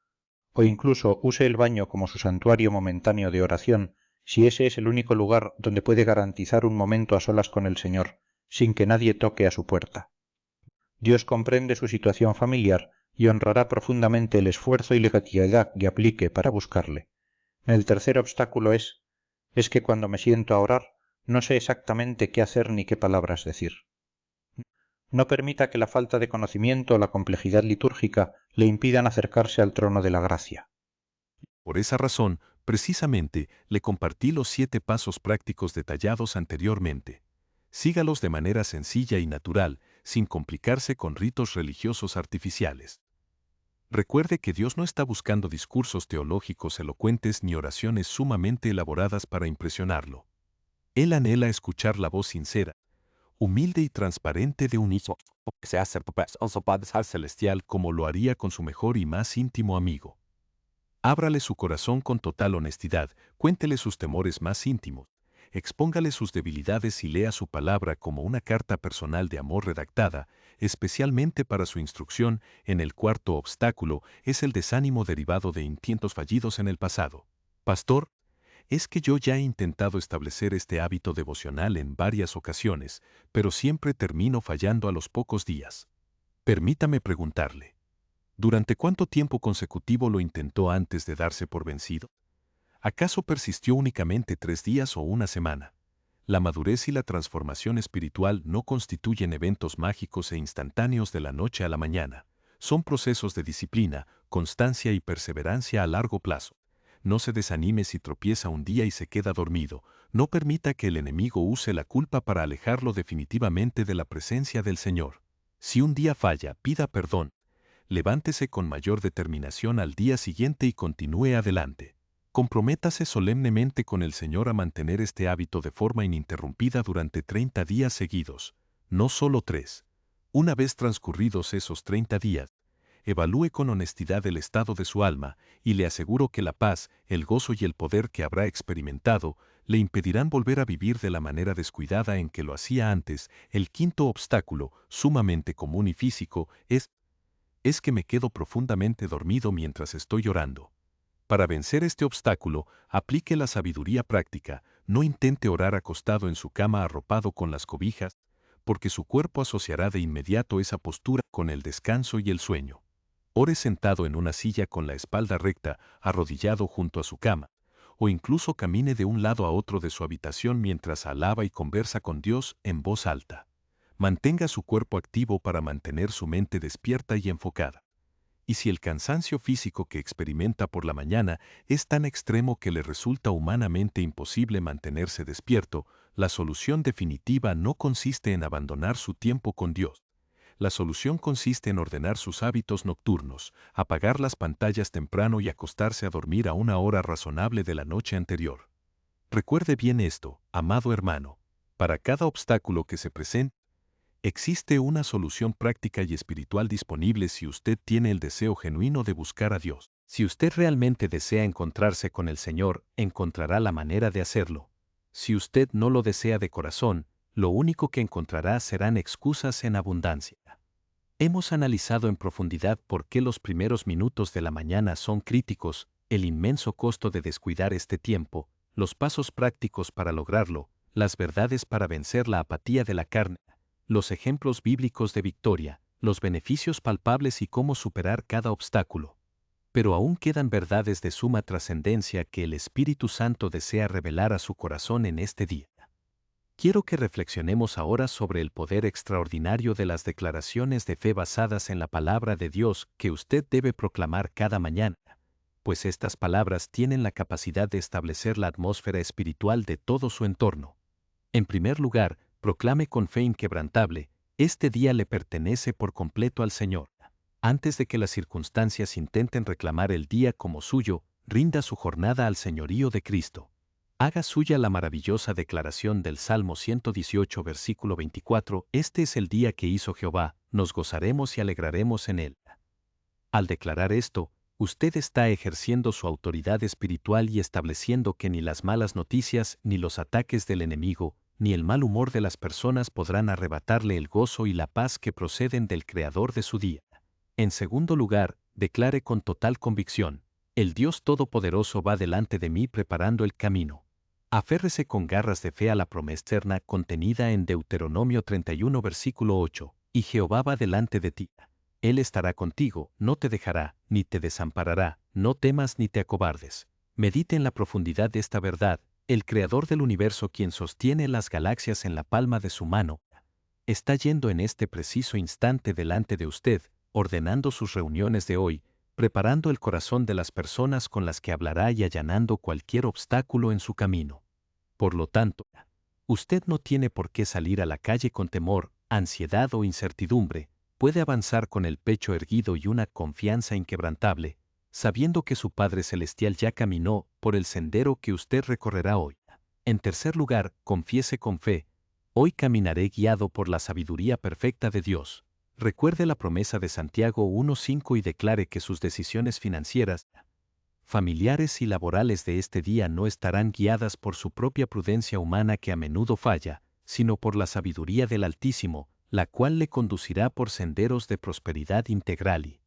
o incluso use el baño como su santuario momentáneo de oración, si ese es el único lugar donde puede garantizar un momento a solas con el Señor, sin que nadie toque a su puerta. Dios comprende su situación familiar y honrará profundamente el esfuerzo y la creatividad que aplique para buscarle. El tercer obstáculo es que cuando me siento a orar, no sé exactamente qué hacer ni qué palabras decir. No permita que la falta de conocimiento o la complejidad litúrgica le impidan acercarse al trono de la gracia. Por esa razón, precisamente, le compartí los 7 pasos prácticos detallados anteriormente. Sígalos de manera sencilla y natural, sin complicarse con ritos religiosos artificiales. Recuerde que Dios no está buscando discursos teológicos elocuentes ni oraciones sumamente elaboradas para impresionarlo. Él anhela escuchar la voz sincera, humilde y transparente de un hijo que se hace a su Padre Celestial como lo haría con su mejor y más íntimo amigo. Ábrale su corazón con total honestidad, cuéntele sus temores más íntimos, expóngale sus debilidades y lea su palabra como una carta personal de amor redactada, especialmente para su instrucción. En el cuarto obstáculo es el desánimo derivado de intentos fallidos en el pasado. Pastor, es que yo ya he intentado establecer este hábito devocional en varias ocasiones, pero siempre termino fallando a los pocos días. Permítame preguntarle, ¿durante cuánto tiempo consecutivo lo intentó antes de darse por vencido? ¿Acaso persistió únicamente 3 días o una semana? La madurez y la transformación espiritual no constituyen eventos mágicos e instantáneos de la noche a la mañana. Son procesos de disciplina, constancia y perseverancia a largo plazo. No se desanime si tropieza un día y se queda dormido. No permita que el enemigo use la culpa para alejarlo definitivamente de la presencia del Señor. Si un día falla, pida perdón. Levántese con mayor determinación al día siguiente y continúe adelante. Comprométase solemnemente con el Señor a mantener este hábito de forma ininterrumpida durante 30 días seguidos, no solo 3. Una vez transcurridos esos 30 días, evalúe con honestidad el estado de su alma y le aseguro que la paz, el gozo y el poder que habrá experimentado le impedirán volver a vivir de la manera descuidada en que lo hacía antes. El quinto obstáculo, sumamente común y físico, es que me quedo profundamente dormido mientras estoy orando. Para vencer este obstáculo, aplique la sabiduría práctica. No intente orar acostado en su cama arropado con las cobijas, porque su cuerpo asociará de inmediato esa postura con el descanso y el sueño. Ore sentado en una silla con la espalda recta, arrodillado junto a su cama, o incluso camine de un lado a otro de su habitación mientras alaba y conversa con Dios en voz alta. Mantenga su cuerpo activo para mantener su mente despierta y enfocada. Y si el cansancio físico que experimenta por la mañana es tan extremo que le resulta humanamente imposible mantenerse despierto, la solución definitiva no consiste en abandonar su tiempo con Dios. La solución consiste en ordenar sus hábitos nocturnos, apagar las pantallas temprano y acostarse a dormir a una hora razonable de la noche anterior. Recuerde bien esto, amado hermano. Para cada obstáculo que se presente, existe una solución práctica y espiritual disponible si usted tiene el deseo genuino de buscar a Dios. Si usted realmente desea encontrarse con el Señor, encontrará la manera de hacerlo. Si usted no lo desea de corazón, lo único que encontrará serán excusas en abundancia. Hemos analizado en profundidad por qué los primeros minutos de la mañana son críticos, el inmenso costo de descuidar este tiempo, los pasos prácticos para lograrlo, las verdades para vencer la apatía de la carne, los ejemplos bíblicos de victoria, los beneficios palpables y cómo superar cada obstáculo. Pero aún quedan verdades de suma trascendencia que el Espíritu Santo desea revelar a su corazón en este día. Quiero que reflexionemos ahora sobre el poder extraordinario de las declaraciones de fe basadas en la palabra de Dios que usted debe proclamar cada mañana, pues estas palabras tienen la capacidad de establecer la atmósfera espiritual de todo su entorno. En primer lugar, proclame con fe inquebrantable: este día le pertenece por completo al Señor. Antes de que las circunstancias intenten reclamar el día como suyo, rinda su jornada al señorío de Cristo. Haga suya la maravillosa declaración del Salmo 118, versículo 24: este es el día que hizo Jehová, nos gozaremos y alegraremos en él. Al declarar esto, usted está ejerciendo su autoridad espiritual y estableciendo que ni las malas noticias, ni los ataques del enemigo, ni el mal humor de las personas podrán arrebatarle el gozo y la paz que proceden del Creador de su día. En segundo lugar, declare con total convicción: el Dios Todopoderoso va delante de mí preparando el camino. Aférrese con garras de fe a la promesa eterna contenida en Deuteronomio 31, versículo 8, y Jehová va delante de ti. Él estará contigo, no te dejará, ni te desamparará, no temas ni te acobardes. Medite en la profundidad de esta verdad: el Creador del universo, quien sostiene las galaxias en la palma de su mano, está yendo en este preciso instante delante de usted, ordenando sus reuniones de hoy, preparando el corazón de las personas con las que hablará y allanando cualquier obstáculo en su camino. Por lo tanto, usted no tiene por qué salir a la calle con temor, ansiedad o incertidumbre. Puede avanzar con el pecho erguido y una confianza inquebrantable, sabiendo que su Padre Celestial ya caminó por el sendero que usted recorrerá hoy. En tercer lugar, confiese con fe: hoy caminaré guiado por la sabiduría perfecta de Dios. Recuerde la promesa de Santiago 1:5 y declare que sus decisiones financieras, familiares y laborales de este día no estarán guiadas por su propia prudencia humana que a menudo falla, sino por la sabiduría del Altísimo, la cual le conducirá por senderos de prosperidad integral.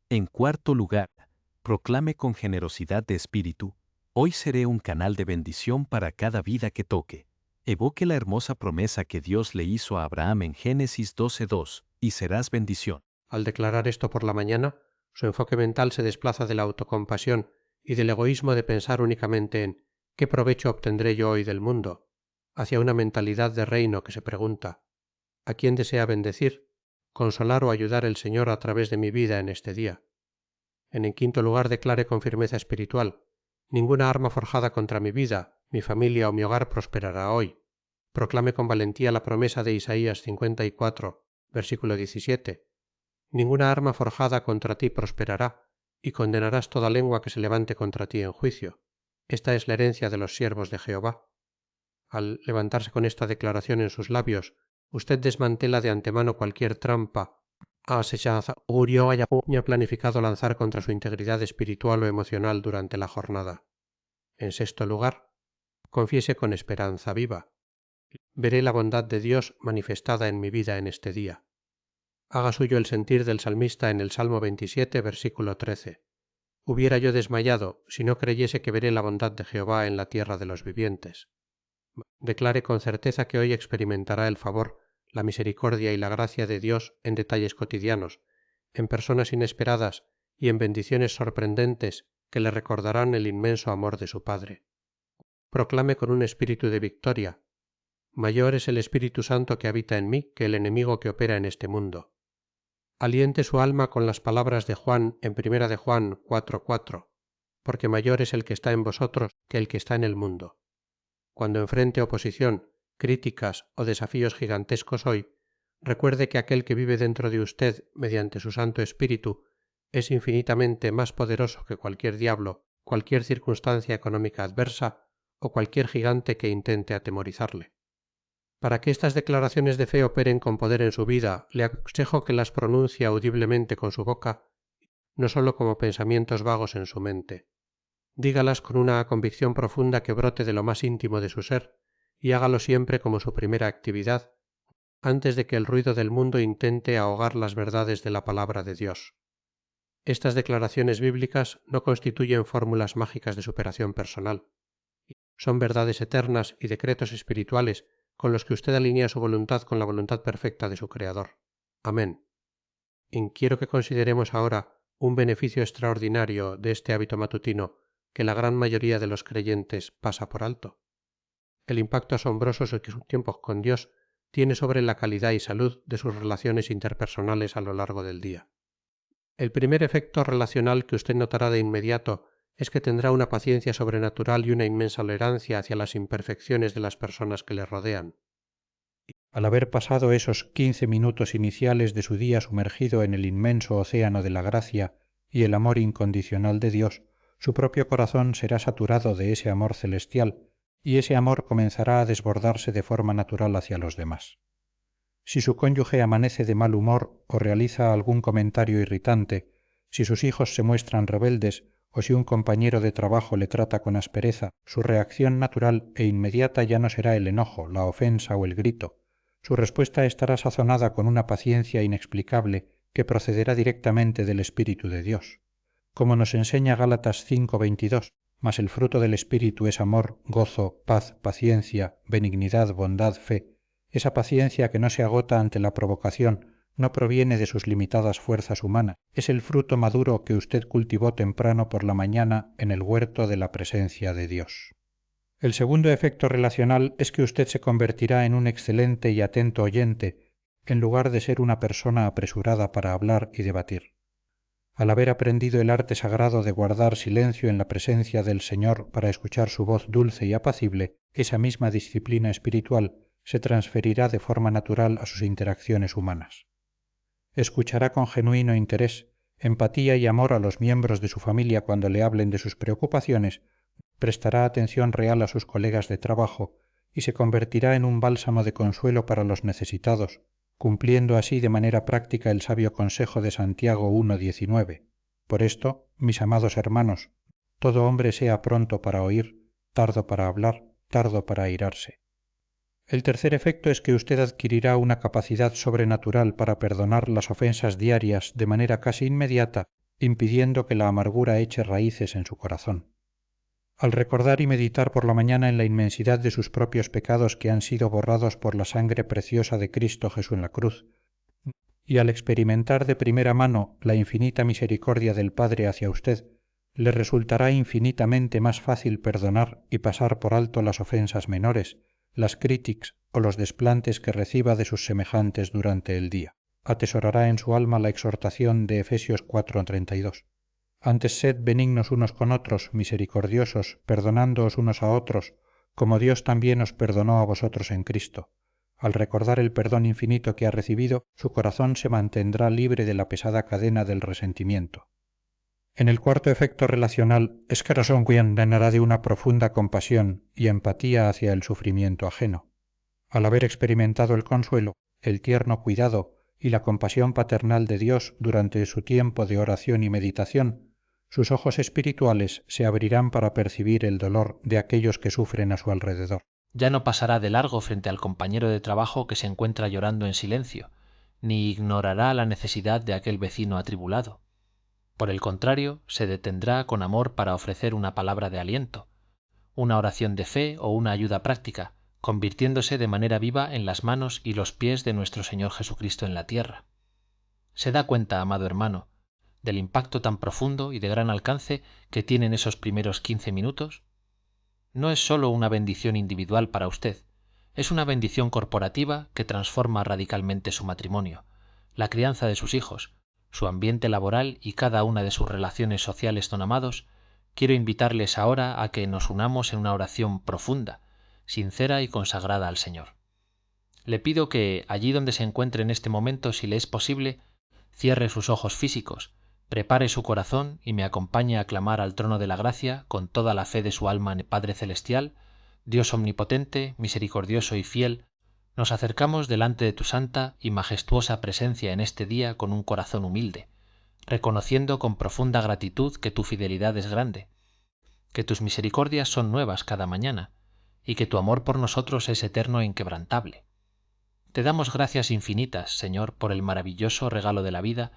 En cuarto lugar, proclame con generosidad de espíritu: hoy seré un canal de bendición para cada vida que toque. Evoque la hermosa promesa que Dios le hizo a Abraham en Génesis 12:2, y serás bendición. Al declarar esto por la mañana, su enfoque mental se desplaza de la autocompasión y del egoísmo de pensar únicamente en ¿qué provecho obtendré yo hoy del mundo?, hacia una mentalidad de reino que se pregunta: ¿a quién desea bendecir, consolar o ayudar el Señor a través de mi vida en este día? En quinto lugar, declare con firmeza espiritual: ninguna arma forjada contra mi vida, mi familia o mi hogar prosperará hoy. Proclame con valentía la promesa de Isaías 54, versículo 17: ninguna arma forjada contra ti prosperará, y condenarás toda lengua que se levante contra ti en juicio. Esta es la herencia de los siervos de Jehová. Al levantarse con esta declaración en sus labios, usted desmantela de antemano cualquier trampa, asechanza o haya planificado lanzar contra su integridad espiritual o emocional durante la jornada. En sexto lugar, confiese con esperanza viva: veré la bondad de Dios manifestada en mi vida en este día. Haga suyo el sentir del salmista en el Salmo 27, versículo 13: hubiera yo desmayado si no creyese que veré la bondad de Jehová en la tierra de los vivientes. Declare con certeza que hoy experimentará el favor, la misericordia y la gracia de Dios en detalles cotidianos, en personas inesperadas y en bendiciones sorprendentes que le recordarán el inmenso amor de su Padre. Proclame con un espíritu de victoria: mayor es el Espíritu Santo que habita en mí que el enemigo que opera en este mundo. Aliente su alma con las palabras de Juan en 1 de Juan 4:4: porque mayor es el que está en vosotros que el que está en el mundo. Cuando enfrente oposición, críticas o desafíos gigantescos hoy, recuerde que aquel que vive dentro de usted mediante su Santo Espíritu es infinitamente más poderoso que cualquier diablo, cualquier circunstancia económica adversa o cualquier gigante que intente atemorizarle. Para que estas declaraciones de fe operen con poder en su vida, le aconsejo que las pronuncie audiblemente con su boca, no solo como pensamientos vagos en su mente. Dígalas con una convicción profunda que brote de lo más íntimo de su ser, y hágalo siempre como su primera actividad, antes de que el ruido del mundo intente ahogar las verdades de la palabra de Dios. Estas declaraciones bíblicas no constituyen fórmulas mágicas de superación personal. Son verdades eternas y decretos espirituales con los que usted alinea su voluntad con la voluntad perfecta de su Creador. Amén. Quiero que consideremos ahora un beneficio extraordinario de este hábito matutino que la gran mayoría de los creyentes pasa por alto. El impacto asombroso que su tiempo con Dios tiene sobre la calidad y salud de sus relaciones interpersonales a lo largo del día. El primer efecto relacional que usted notará de inmediato es que tendrá una paciencia sobrenatural y una inmensa tolerancia hacia las imperfecciones de las personas que le rodean. Al haber pasado esos 15 minutos iniciales de su día sumergido en el inmenso océano de la gracia y el amor incondicional de Dios, su propio corazón será saturado de ese amor celestial, y ese amor comenzará a desbordarse de forma natural hacia los demás. Si su cónyuge amanece de mal humor o realiza algún comentario irritante, si sus hijos se muestran rebeldes o si un compañero de trabajo le trata con aspereza, su reacción natural e inmediata ya no será el enojo, la ofensa o el grito. Su respuesta estará sazonada con una paciencia inexplicable que procederá directamente del Espíritu de Dios. Como nos enseña Gálatas 5:22, mas el fruto del Espíritu es amor, gozo, paz, paciencia, benignidad, bondad, fe. Esa paciencia que no se agota ante la provocación no proviene de sus limitadas fuerzas humanas, es el fruto maduro que usted cultivó temprano por la mañana en el huerto de la presencia de Dios. El segundo efecto relacional es que usted se convertirá en un excelente y atento oyente, en lugar de ser una persona apresurada para hablar y debatir. Al haber aprendido el arte sagrado de guardar silencio en la presencia del Señor para escuchar su voz dulce y apacible, esa misma disciplina espiritual se transferirá de forma natural a sus interacciones humanas. Escuchará con genuino interés, empatía y amor a los miembros de su familia cuando le hablen de sus preocupaciones, prestará atención real a sus colegas de trabajo y se convertirá en un bálsamo de consuelo para los necesitados, cumpliendo así de manera práctica el sabio consejo de Santiago 1:19. Por esto, mis amados hermanos, todo hombre sea pronto para oír, tardo para hablar, tardo para airarse. El tercer efecto es que usted adquirirá una capacidad sobrenatural para perdonar las ofensas diarias de manera casi inmediata, impidiendo que la amargura eche raíces en su corazón. Al recordar y meditar por la mañana en la inmensidad de sus propios pecados que han sido borrados por la sangre preciosa de Cristo Jesús en la cruz, y al experimentar de primera mano la infinita misericordia del Padre hacia usted, le resultará infinitamente más fácil perdonar y pasar por alto las ofensas menores, las críticas o los desplantes que reciba de sus semejantes durante el día. Atesorará en su alma la exhortación de Efesios 4:32. Antes sed benignos unos con otros, misericordiosos, perdonándoos unos a otros, como Dios también os perdonó a vosotros en Cristo. Al recordar el perdón infinito que ha recibido, su corazón se mantendrá libre de la pesada cadena del resentimiento. En el cuarto efecto relacional es que Rosonguen llenará de una profunda compasión y empatía hacia el sufrimiento ajeno. Al haber experimentado el consuelo, el tierno cuidado y la compasión paternal de Dios durante su tiempo de oración y meditación, sus ojos espirituales se abrirán para percibir el dolor de aquellos que sufren a su alrededor. Ya no pasará de largo frente al compañero de trabajo que se encuentra llorando en silencio, ni ignorará la necesidad de aquel vecino atribulado. Por el contrario, se detendrá con amor para ofrecer una palabra de aliento, una oración de fe o una ayuda práctica, convirtiéndose de manera viva en las manos y los pies de nuestro Señor Jesucristo en la tierra. ¿Se da cuenta, amado hermano, del impacto tan profundo y de gran alcance que tienen esos primeros 15 minutos? No es sólo una bendición individual para usted, es una bendición corporativa que transforma radicalmente su matrimonio, la crianza de sus hijos, su ambiente laboral y cada una de sus relaciones sociales. Don amados, quiero invitarles ahora a que nos unamos en una oración profunda, sincera y consagrada al Señor. Le pido que, allí donde se encuentre en este momento, si le es posible, cierre sus ojos físicos, prepare su corazón y me acompañe a clamar al trono de la gracia con toda la fe de su alma. Padre celestial, Dios omnipotente, misericordioso y fiel, nos acercamos delante de tu santa y majestuosa presencia en este día con un corazón humilde, reconociendo con profunda gratitud que tu fidelidad es grande, que tus misericordias son nuevas cada mañana y que tu amor por nosotros es eterno e inquebrantable. Te damos gracias infinitas, Señor, por el maravilloso regalo de la vida,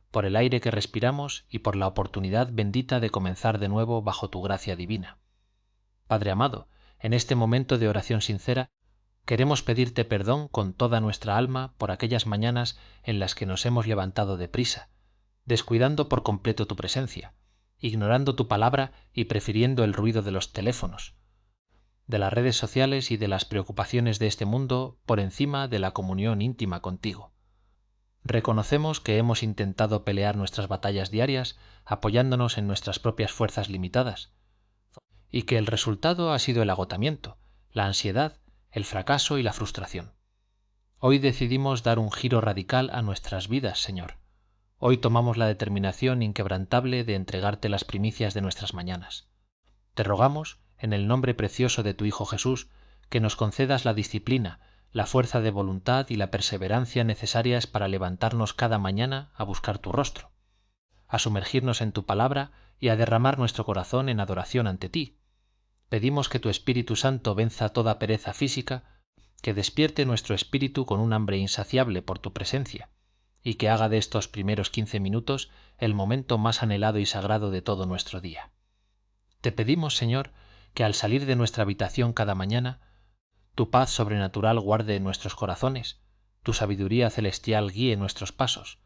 por el aire que respiramos y por la oportunidad bendita de comenzar de nuevo bajo tu gracia divina. Padre amado, en este momento de oración sincera, queremos pedirte perdón con toda nuestra alma por aquellas mañanas en las que nos hemos levantado deprisa, descuidando por completo tu presencia, ignorando tu palabra y prefiriendo el ruido de los teléfonos, de las redes sociales y de las preocupaciones de este mundo por encima de la comunión íntima contigo. Reconocemos que hemos intentado pelear nuestras batallas diarias apoyándonos en nuestras propias fuerzas limitadas, y que el resultado ha sido el agotamiento, la ansiedad, el fracaso y la frustración. Hoy decidimos dar un giro radical a nuestras vidas, Señor. Hoy tomamos la determinación inquebrantable de entregarte las primicias de nuestras mañanas. Te rogamos, en el nombre precioso de tu Hijo Jesús, que nos concedas la disciplina, la fuerza de voluntad y la perseverancia necesarias para levantarnos cada mañana a buscar tu rostro, a sumergirnos en tu palabra y a derramar nuestro corazón en adoración ante ti. Pedimos que tu Espíritu Santo venza toda pereza física, que despierte nuestro espíritu con un hambre insaciable por tu presencia, y que haga de estos primeros 15 minutos el momento más anhelado y sagrado de todo nuestro día. Te pedimos, Señor, que al salir de nuestra habitación cada mañana, tu paz sobrenatural guarde nuestros corazones, tu sabiduría celestial guíe nuestros pasos,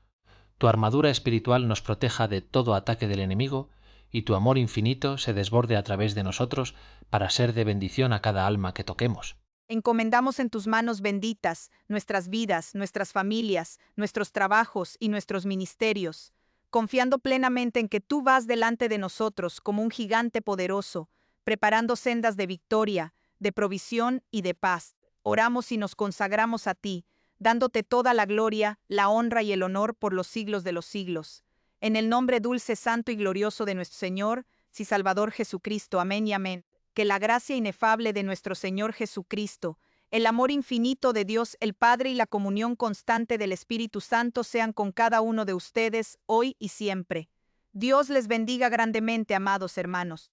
tu armadura espiritual nos proteja de todo ataque del enemigo y tu amor infinito se desborde a través de nosotros para ser de bendición a cada alma que toquemos. Encomendamos en tus manos benditas nuestras vidas, nuestras familias, nuestros trabajos y nuestros ministerios, confiando plenamente en que tú vas delante de nosotros como un gigante poderoso, preparando sendas de victoria, de provisión y de paz. Oramos y nos consagramos a ti, dándote toda la gloria, la honra y el honor por los siglos de los siglos. En el nombre dulce, santo y glorioso de nuestro Señor y Salvador Jesucristo. Amén y amén. Que la gracia inefable de nuestro Señor Jesucristo, el amor infinito de Dios el Padre y la comunión constante del Espíritu Santo sean con cada uno de ustedes, hoy y siempre. Dios les bendiga grandemente, amados hermanos.